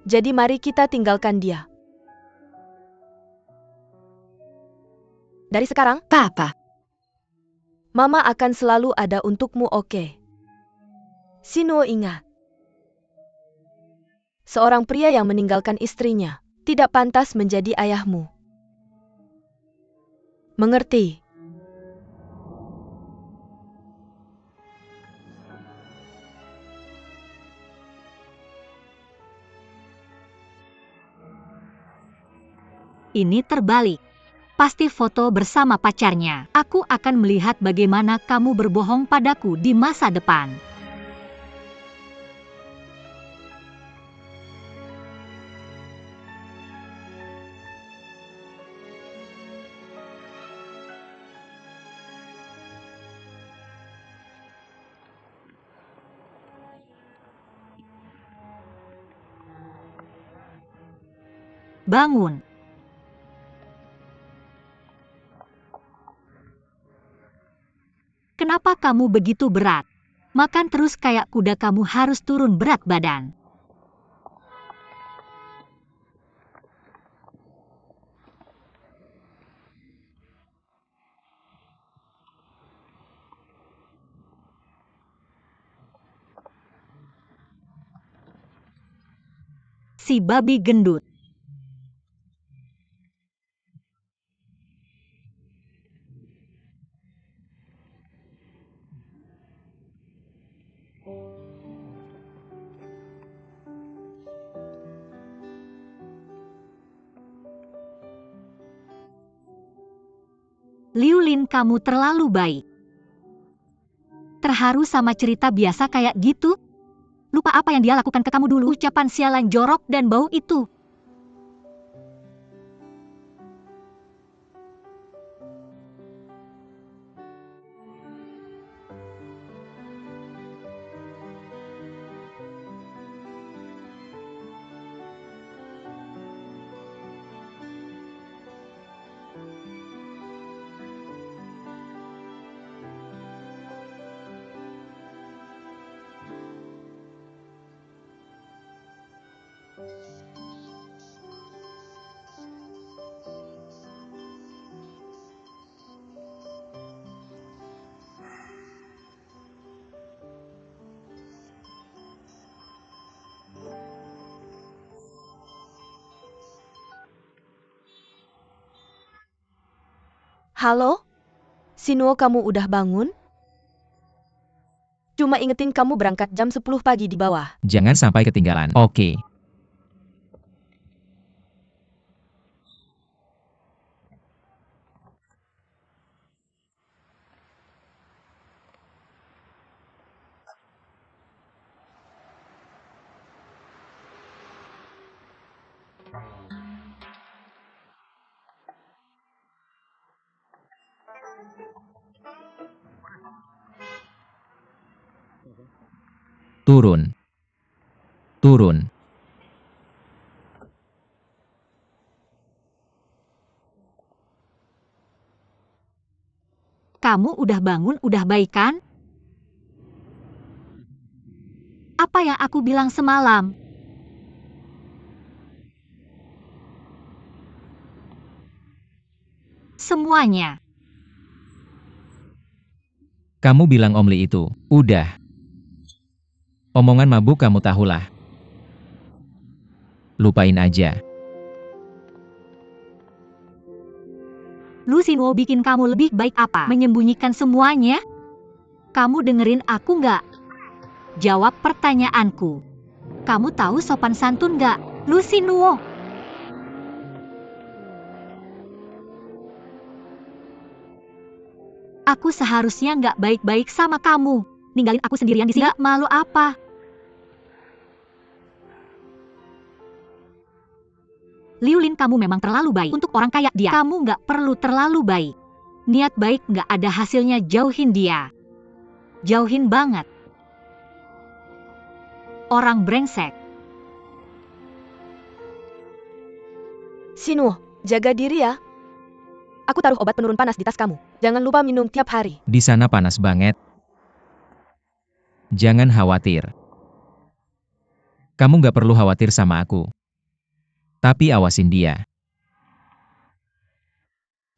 Jadi mari kita tinggalkan dia. Dari sekarang, Papa. Mama akan selalu ada untukmu, oke? Sinuo, ingat. seorang pria yang meninggalkan istrinya tidak pantas menjadi ayahmu. Mengerti? Ini terbalik. Pasti foto bersama pacarnya. Aku akan melihat bagaimana kamu berbohong padaku di masa depan. Bangun. Kenapa kamu begitu berat? Makan terus kayak kuda, kamu harus turun berat badan. Si babi gendut. Liu Lin, kamu terlalu baik. Terharu sama cerita biasa kayak gitu? Lupa apa yang dia lakukan ke kamu dulu? Ucapan sialan jorok dan bau itu. Halo? Sinuo, kamu udah bangun? Cuma ingetin kamu berangkat jam 10 pagi di bawah. Jangan sampai ketinggalan. Oke. Turun. Turun. Kamu udah bangun, udah baik kan? Apa yang aku bilang semalam? Semuanya. Kamu bilang Om Li itu. Udah. Omongan mabuk kamu tahulah. Lupain aja. Lu Sinuo bikin kamu lebih baik apa? Menyembunyikan semuanya? Kamu dengerin aku nggak? Jawab pertanyaanku. Kamu tahu sopan santun nggak, Lu Sinuo? Aku seharusnya nggak baik-baik sama kamu. Ninggalin aku sendirian di sini. Nggak malu apa? Liu Lin, kamu memang terlalu baik untuk orang kayak dia. Kamu nggak perlu terlalu baik. Niat baik nggak ada hasilnya, jauhin dia. Jauhin banget. Orang brengsek. Sinuo, jaga diri ya. Aku taruh obat penurun panas di tas kamu. Jangan lupa minum tiap hari. Di sana panas banget. Jangan khawatir. Kamu nggak perlu khawatir sama aku. Tapi awasin dia.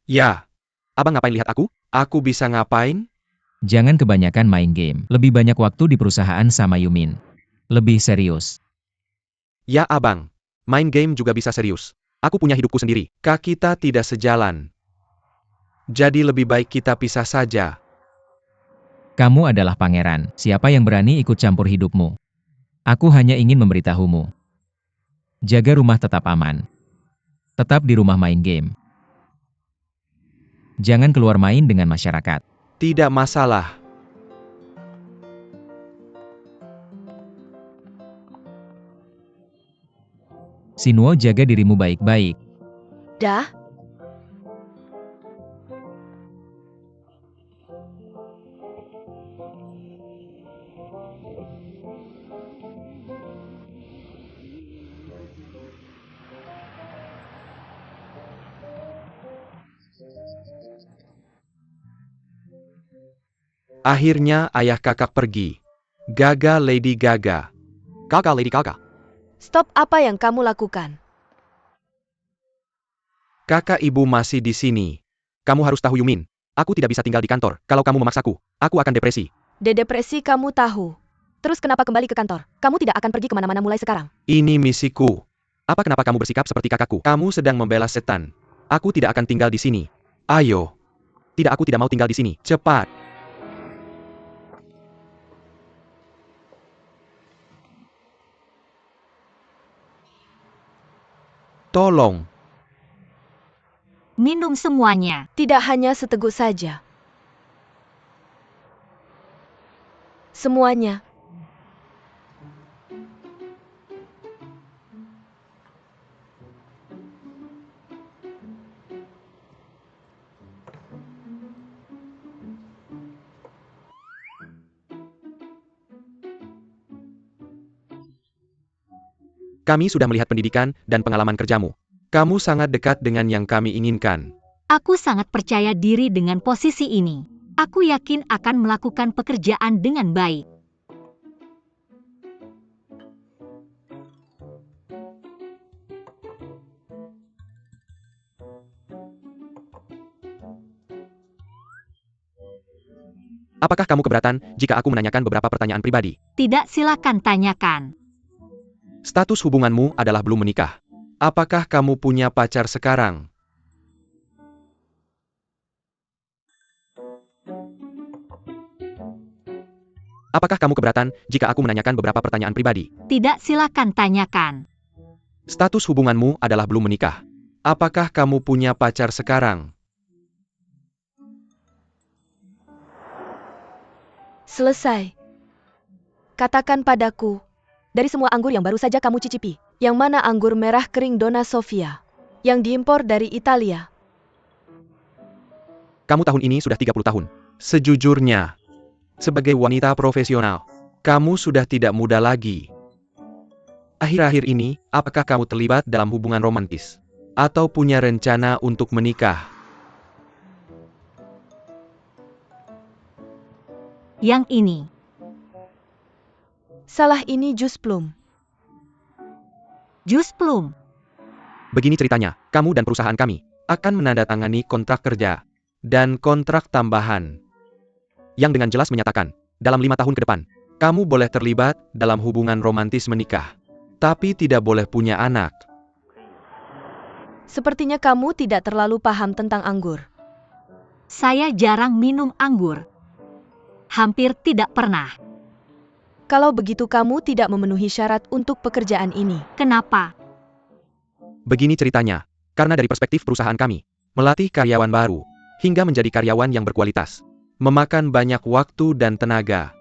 Ya. Abang ngapain lihat aku? Aku bisa ngapain? Jangan kebanyakan main game. Lebih banyak waktu di perusahaan sama Yumin. Lebih serius. Ya abang, main game juga bisa serius. Aku punya hidupku sendiri. Kita tidak sejalan. Jadi lebih baik kita pisah saja. Kamu adalah pangeran, siapa yang berani ikut campur hidupmu? Aku hanya ingin memberitahumu. Jaga rumah tetap aman. Tetap di rumah main game. Jangan keluar main dengan masyarakat. Tidak masalah. Sinuo, jaga dirimu baik-baik. Dah, Akhirnya ayah kakak pergi. Gaga Lady Gaga. Gaga Lady Gaga. stop apa yang kamu lakukan. Kakak ibu masih di sini. Kamu harus tahu Yumin. Aku tidak bisa tinggal di kantor. Kalau kamu memaksaku, aku akan depresi. Depresi kamu tahu. Terus kenapa kembali ke kantor? Kamu tidak akan pergi kemana-mana mulai sekarang. Ini misiku. Apa kenapa kamu bersikap seperti kakakku? Kamu sedang membela setan. Aku tidak akan tinggal di sini. Ayo. Tidak, aku tidak mau tinggal di sini. Cepat. Tolong. Minum semuanya. Tidak hanya seteguk saja. Semuanya. Kami sudah melihat pendidikan dan pengalaman kerjamu. Kamu sangat dekat dengan yang kami inginkan. Aku sangat percaya diri dengan posisi ini. Aku yakin akan melakukan pekerjaan dengan baik. Apakah kamu keberatan jika aku menanyakan beberapa pertanyaan pribadi? Tidak, silakan tanyakan. Status hubunganmu adalah belum menikah. Apakah kamu punya pacar sekarang? Apakah kamu keberatan jika aku menanyakan beberapa pertanyaan pribadi? Tidak, silakan tanyakan. Status hubunganmu adalah belum menikah. Apakah kamu punya pacar sekarang? Selesai. Katakan padaku, dari semua anggur yang baru saja kamu cicipi, yang mana anggur merah kering Donna Sofia, yang diimpor dari Italia? Kamu tahun ini sudah 30 tahun. Sejujurnya, sebagai wanita profesional, kamu sudah tidak muda lagi. Akhir-akhir ini, apakah kamu terlibat dalam hubungan romantis? Atau punya rencana untuk menikah? Yang ini. Salah, ini jus plum. Jus plum. Begini ceritanya, kamu dan perusahaan kami akan menandatangani kontrak kerja dan kontrak tambahan yang dengan jelas menyatakan, dalam 5 tahun ke depan, kamu boleh terlibat dalam hubungan romantis menikah, tapi tidak boleh punya anak. Sepertinya kamu tidak terlalu paham tentang anggur. Saya jarang minum anggur. Hampir tidak pernah. Kalau begitu kamu tidak memenuhi syarat untuk pekerjaan ini. Kenapa? Begini ceritanya, karena dari perspektif perusahaan kami, melatih karyawan baru, hingga menjadi karyawan yang berkualitas, memakan banyak waktu dan tenaga.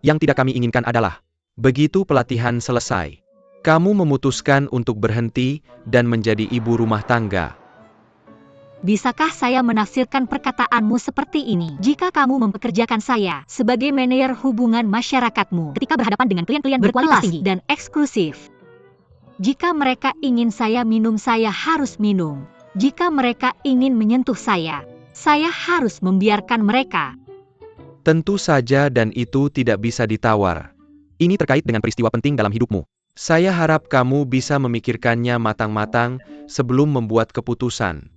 Yang tidak kami inginkan adalah, begitu pelatihan selesai, kamu memutuskan untuk berhenti dan menjadi ibu rumah tangga. Bisakah saya menafsirkan perkataanmu seperti ini? Jika kamu mempekerjakan saya sebagai manajer hubungan masyarakatmu ketika berhadapan dengan klien-klien berkualitas tinggi dan eksklusif. Jika mereka ingin saya minum, saya harus minum. Jika mereka ingin menyentuh saya harus membiarkan mereka. Tentu saja, dan itu tidak bisa ditawar. Ini terkait dengan peristiwa penting dalam hidupmu. Saya harap kamu bisa memikirkannya matang-matang sebelum membuat keputusan.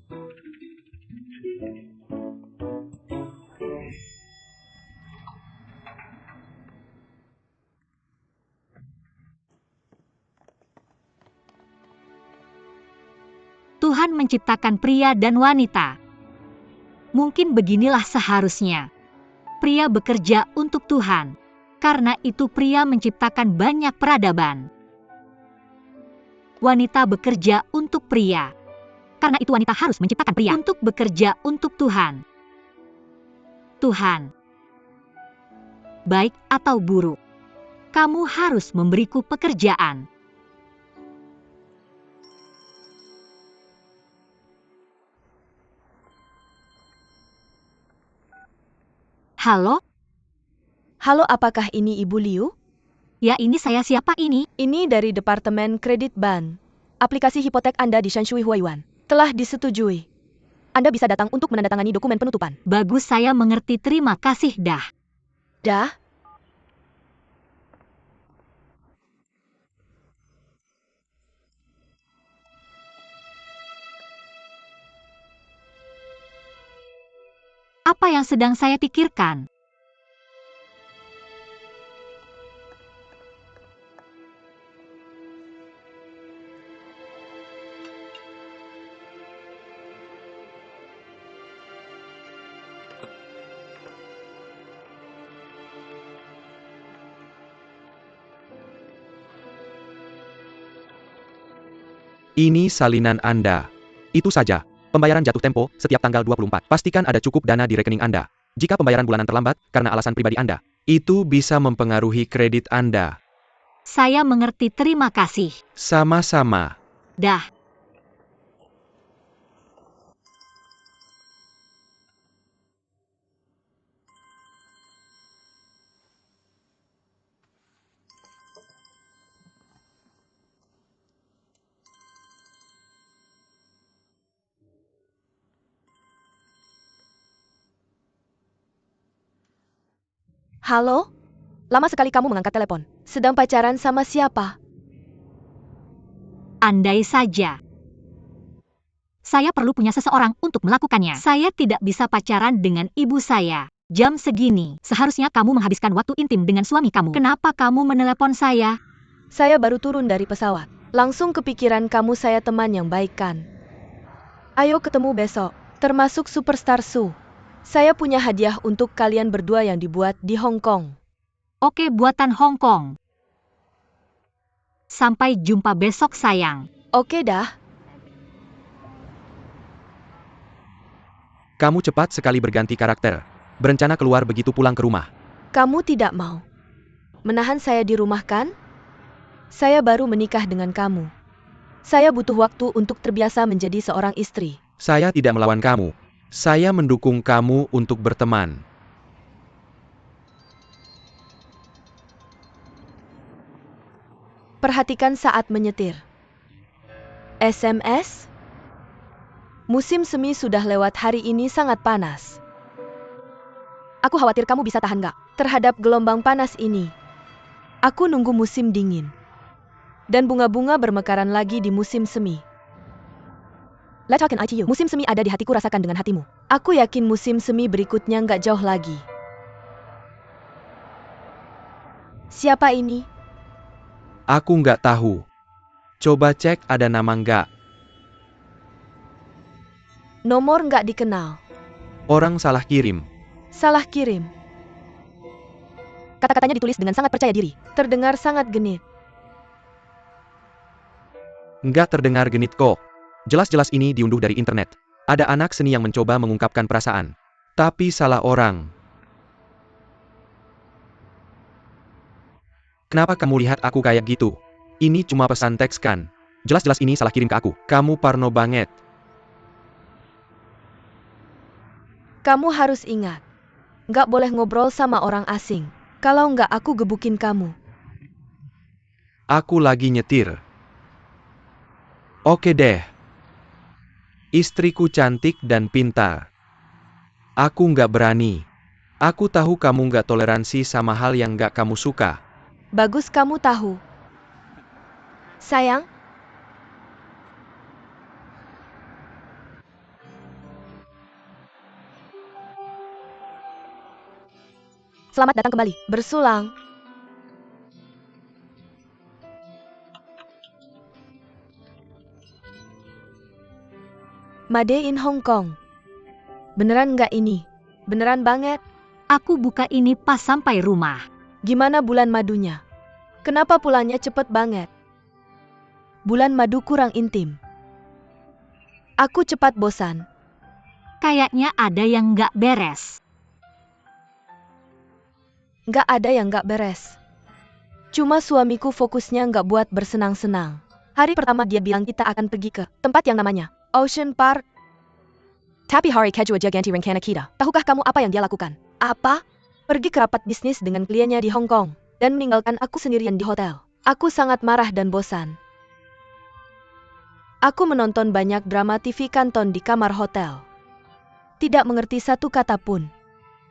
menciptakan pria dan wanita. Mungkin beginilah seharusnya. Pria bekerja untuk Tuhan. Karena itu pria menciptakan banyak peradaban. Wanita bekerja untuk pria. Karena itu wanita harus menciptakan pria untuk bekerja untuk Tuhan. Tuhan, baik atau buruk, kamu harus memberiku pekerjaan. Halo? Halo, apakah ini Ibu Liu? Ya, ini saya. Siapa ini? Ini dari Departemen Kredit Ban. Aplikasi hipotek Anda di Shanshui Huayuan telah disetujui. Anda bisa datang untuk menandatangani dokumen penutupan. Bagus, saya mengerti. Terima kasih, dah. Dah? Apa yang sedang saya pikirkan? Ini salinan Anda. Itu saja. Pembayaran jatuh tempo setiap tanggal 24. Pastikan ada cukup dana di rekening Anda. Jika pembayaran bulanan terlambat karena alasan pribadi Anda, itu bisa mempengaruhi kredit Anda. Saya mengerti. Terima kasih. Sama-sama. Dah. Halo? Lama sekali kamu mengangkat telepon. Sedang pacaran sama siapa? Andai saja. Saya perlu punya seseorang untuk melakukannya. Saya tidak bisa pacaran dengan ibu saya. Jam segini, seharusnya kamu menghabiskan waktu intim dengan suami kamu. Kenapa kamu menelepon saya? Saya baru turun dari pesawat. Langsung kepikiran kamu. Saya teman yang baik kan? Ayo ketemu besok, termasuk Superstar Su. Saya punya hadiah untuk kalian berdua yang dibuat di Hong Kong. Oke, buatan Hong Kong. Sampai jumpa besok, sayang. Oke dah. Kamu cepat sekali berganti karakter. Berencana keluar begitu pulang ke rumah. Kamu tidak mau menahan saya di rumah kan? Saya baru menikah dengan kamu. Saya butuh waktu untuk terbiasa menjadi seorang istri. Saya tidak melawan kamu. Saya mendukung kamu untuk berteman. Perhatikan saat menyetir. SMS? Musim semi sudah lewat. Hari ini sangat panas. Aku khawatir kamu bisa tahan nggak terhadap gelombang panas ini. Aku nunggu musim dingin. Dan bunga-bunga bermekaran lagi di musim semi. Let's talk in ITU. Musim semi ada di hatiku, rasakan dengan hatimu. Aku yakin musim semi berikutnya nggak jauh lagi. Siapa ini? Aku nggak tahu. Coba cek ada nama nggak. Nomor nggak dikenal. Orang salah kirim. Salah kirim. Kata-katanya ditulis dengan sangat percaya diri. Terdengar sangat genit. Nggak terdengar genit kok. Jelas-jelas ini diunduh dari internet. Ada anak seni yang mencoba mengungkapkan perasaan. Tapi salah orang. Kenapa kamu lihat aku kayak gitu? Ini cuma pesan teks kan? Jelas-jelas ini salah kirim ke aku. Kamu parno banget. Kamu harus ingat. Nggak boleh ngobrol sama orang asing. Kalau nggak aku gebukin kamu. Aku lagi nyetir. Oke deh. Istriku cantik dan pintar. Aku nggak berani. Aku tahu kamu nggak toleransi sama hal yang nggak kamu suka. Bagus kamu tahu. Sayang, selamat datang kembali. Bersulang. Made in Hong Kong. Beneran nggak ini? Beneran banget. Aku buka ini pas sampai rumah. Gimana bulan madunya? Kenapa pulangnya cepet banget? Bulan madu kurang intim. Aku cepat bosan. Kayaknya ada yang nggak beres. Nggak ada yang nggak beres. Cuma suamiku fokusnya nggak buat bersenang-senang. Hari pertama dia bilang kita akan pergi ke tempat yang namanya Ocean Park. Tapi hari kedua dia ganti rencana kita. Tahukah kamu apa yang dia lakukan? Apa? Pergi ke rapat bisnis dengan kliennya di Hong Kong dan meninggalkan aku sendirian di hotel. Aku sangat marah dan bosan. Aku menonton banyak drama TV kanton di kamar hotel. Tidak mengerti satu kata pun.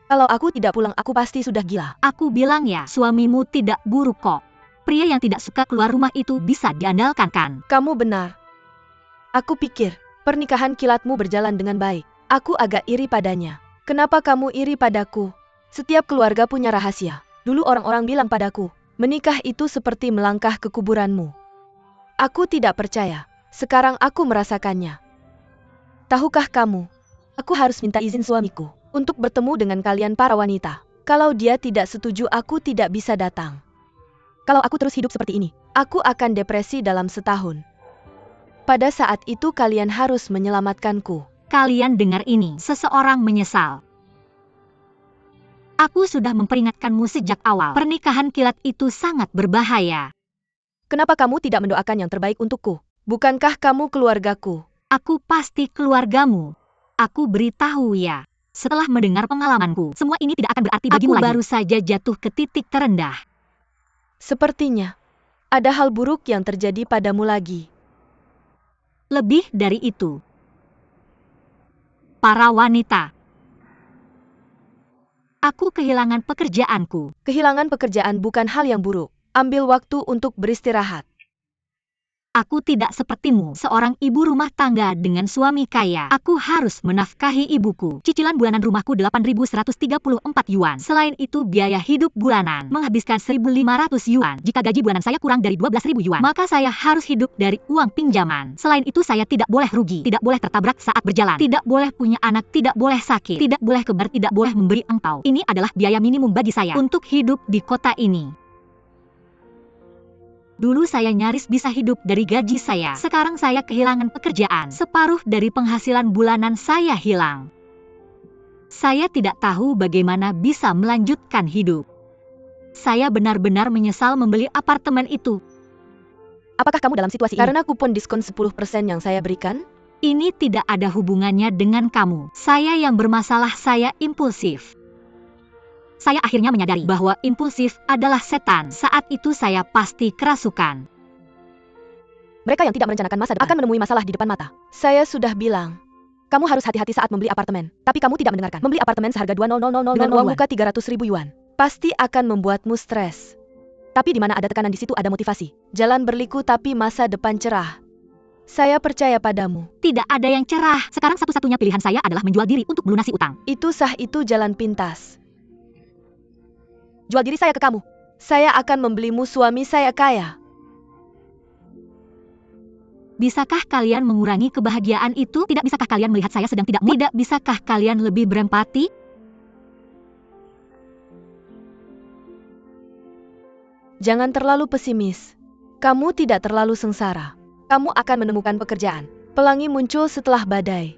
Kalau aku tidak pulang aku pasti sudah gila. Aku bilang ya, suamimu tidak buruk kok. Pria yang tidak suka keluar rumah itu bisa diandalkan kan? Kamu benar. Aku pikir pernikahan kilatmu berjalan dengan baik. Aku agak iri padanya. Kenapa kamu iri padaku? Setiap keluarga punya rahasia. Dulu orang-orang bilang padaku, menikah itu seperti melangkah ke kuburanmu. Aku tidak percaya. Sekarang aku merasakannya. Tahukah kamu, aku harus minta izin suamiku untuk bertemu dengan kalian para wanita. Kalau dia tidak setuju aku tidak bisa datang. Kalau aku terus hidup seperti ini, aku akan depresi dalam setahun. Pada saat itu kalian harus menyelamatkanku. Kalian dengar ini, seseorang menyesal. Aku sudah memperingatkanmu sejak awal. Pernikahan kilat itu sangat berbahaya. Kenapa kamu tidak mendoakan yang terbaik untukku? Bukankah kamu keluargaku? Aku pasti keluargamu. Aku beritahu ya. Setelah mendengar pengalamanku, semua ini tidak akan berarti bagimu lagi. Aku baru saja jatuh ke titik terendah. Sepertinya ada hal buruk yang terjadi padamu lagi. Lebih dari itu. Para wanita. Aku kehilangan pekerjaanku. Kehilangan pekerjaan bukan hal yang buruk. Ambil waktu untuk beristirahat. Aku tidak sepertimu, seorang ibu rumah tangga dengan suami kaya. Aku harus menafkahi ibuku. Cicilan bulanan rumahku 8.134 yuan. Selain itu biaya hidup bulanan menghabiskan 1.500 yuan. Jika gaji bulanan saya kurang dari 12.000 yuan, maka saya harus hidup dari uang pinjaman. Selain itu saya tidak boleh rugi, tidak boleh tertabrak saat berjalan, tidak boleh punya anak, tidak boleh sakit, tidak boleh kebar, tidak boleh memberi angpau. Ini adalah biaya minimum bagi saya untuk hidup di kota ini. Dulu saya nyaris bisa hidup dari gaji saya. Sekarang saya kehilangan pekerjaan. Separuh dari penghasilan bulanan saya hilang. Saya tidak tahu bagaimana bisa melanjutkan hidup. Saya benar-benar menyesal membeli apartemen itu. Apakah kamu dalam situasi ini karena kupon diskon 10% yang saya berikan? Ini tidak ada hubungannya dengan kamu. Saya yang bermasalah, saya impulsif. Saya akhirnya menyadari bahwa impulsif adalah setan. Saat itu saya pasti kerasukan. Mereka yang tidak merencanakan masa depan akan menemui masalah di depan mata. Saya sudah bilang, kamu harus hati-hati saat membeli apartemen. Tapi kamu tidak mendengarkan. Membeli apartemen seharga 200.000 dengan uang muka 300.000 yuan pasti akan membuatmu stres. Tapi di mana ada tekanan di situ ada motivasi. Jalan berliku tapi masa depan cerah. Saya percaya padamu. Tidak ada yang cerah. Sekarang satu-satunya pilihan saya adalah menjual diri untuk melunasi utang. Itu sah, itu jalan pintas. Jual diri saya ke kamu. Saya akan membelimu, suami saya kaya. Bisakah kalian mengurangi kebahagiaan itu? Tidak bisakah kalian melihat saya sedang tidak mood? Tidak bisakah kalian lebih berempati? Jangan terlalu pesimis. Kamu tidak terlalu sengsara. Kamu akan menemukan pekerjaan. Pelangi muncul setelah badai.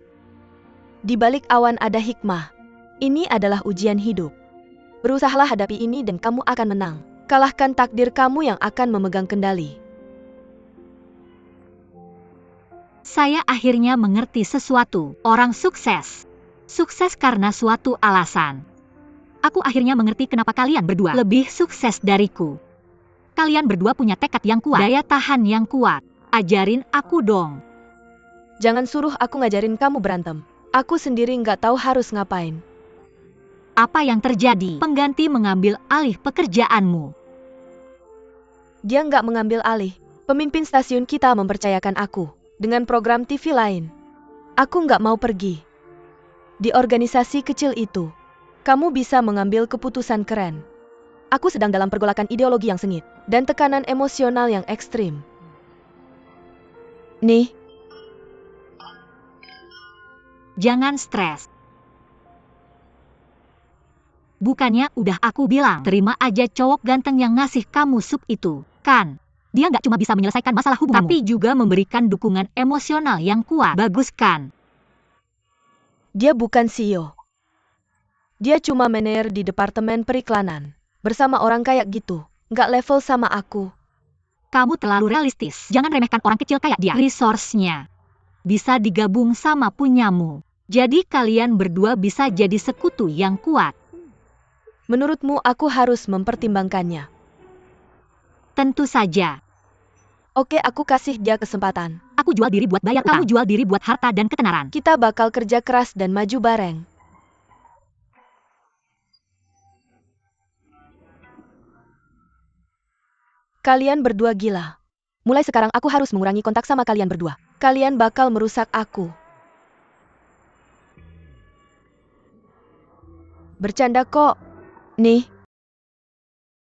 Di balik awan ada hikmah. Ini adalah ujian hidup. Berusahalah hadapi ini dan kamu akan menang. Kalahkan takdir kamu yang akan memegang kendali. Saya akhirnya mengerti sesuatu. Orang sukses. Sukses karena suatu alasan. Aku akhirnya mengerti kenapa kalian berdua lebih sukses dariku. Kalian berdua punya tekad yang kuat, daya tahan yang kuat. Ajarin aku dong. Jangan suruh aku ngajarin kamu berantem. Aku sendiri nggak tahu harus ngapain. Apa yang terjadi? Pengganti mengambil alih pekerjaanmu. Dia nggak mengambil alih. Pemimpin stasiun kita mempercayakan aku dengan program TV lain. Aku nggak mau pergi. Di organisasi kecil itu, kamu bisa mengambil keputusan keren. Aku sedang dalam pergolakan ideologi yang sengit dan tekanan emosional yang ekstrim. Nih, Jangan stres. Bukannya udah aku bilang, terima aja cowok ganteng yang ngasih kamu sup itu, kan? Dia nggak cuma bisa menyelesaikan masalah hubunganmu, tapi juga memberikan dukungan emosional yang kuat. Bagus kan? Dia bukan CEO. Dia cuma manajer di departemen periklanan. Bersama orang kayak gitu, nggak level sama aku. Kamu terlalu realistis. Jangan remehkan orang kecil kayak dia. Resource-nya bisa digabung sama punyamu. Jadi kalian berdua bisa jadi sekutu yang kuat. Menurutmu aku harus mempertimbangkannya? Tentu saja. Oke, aku kasih dia kesempatan. Aku jual diri buat bayar utang. Kamu jual diri buat harta dan ketenaran. Kita bakal kerja keras dan maju bareng. Kalian berdua gila. Mulai sekarang aku harus mengurangi kontak sama kalian berdua. Kalian bakal merusak aku. Bercanda kok. Nih,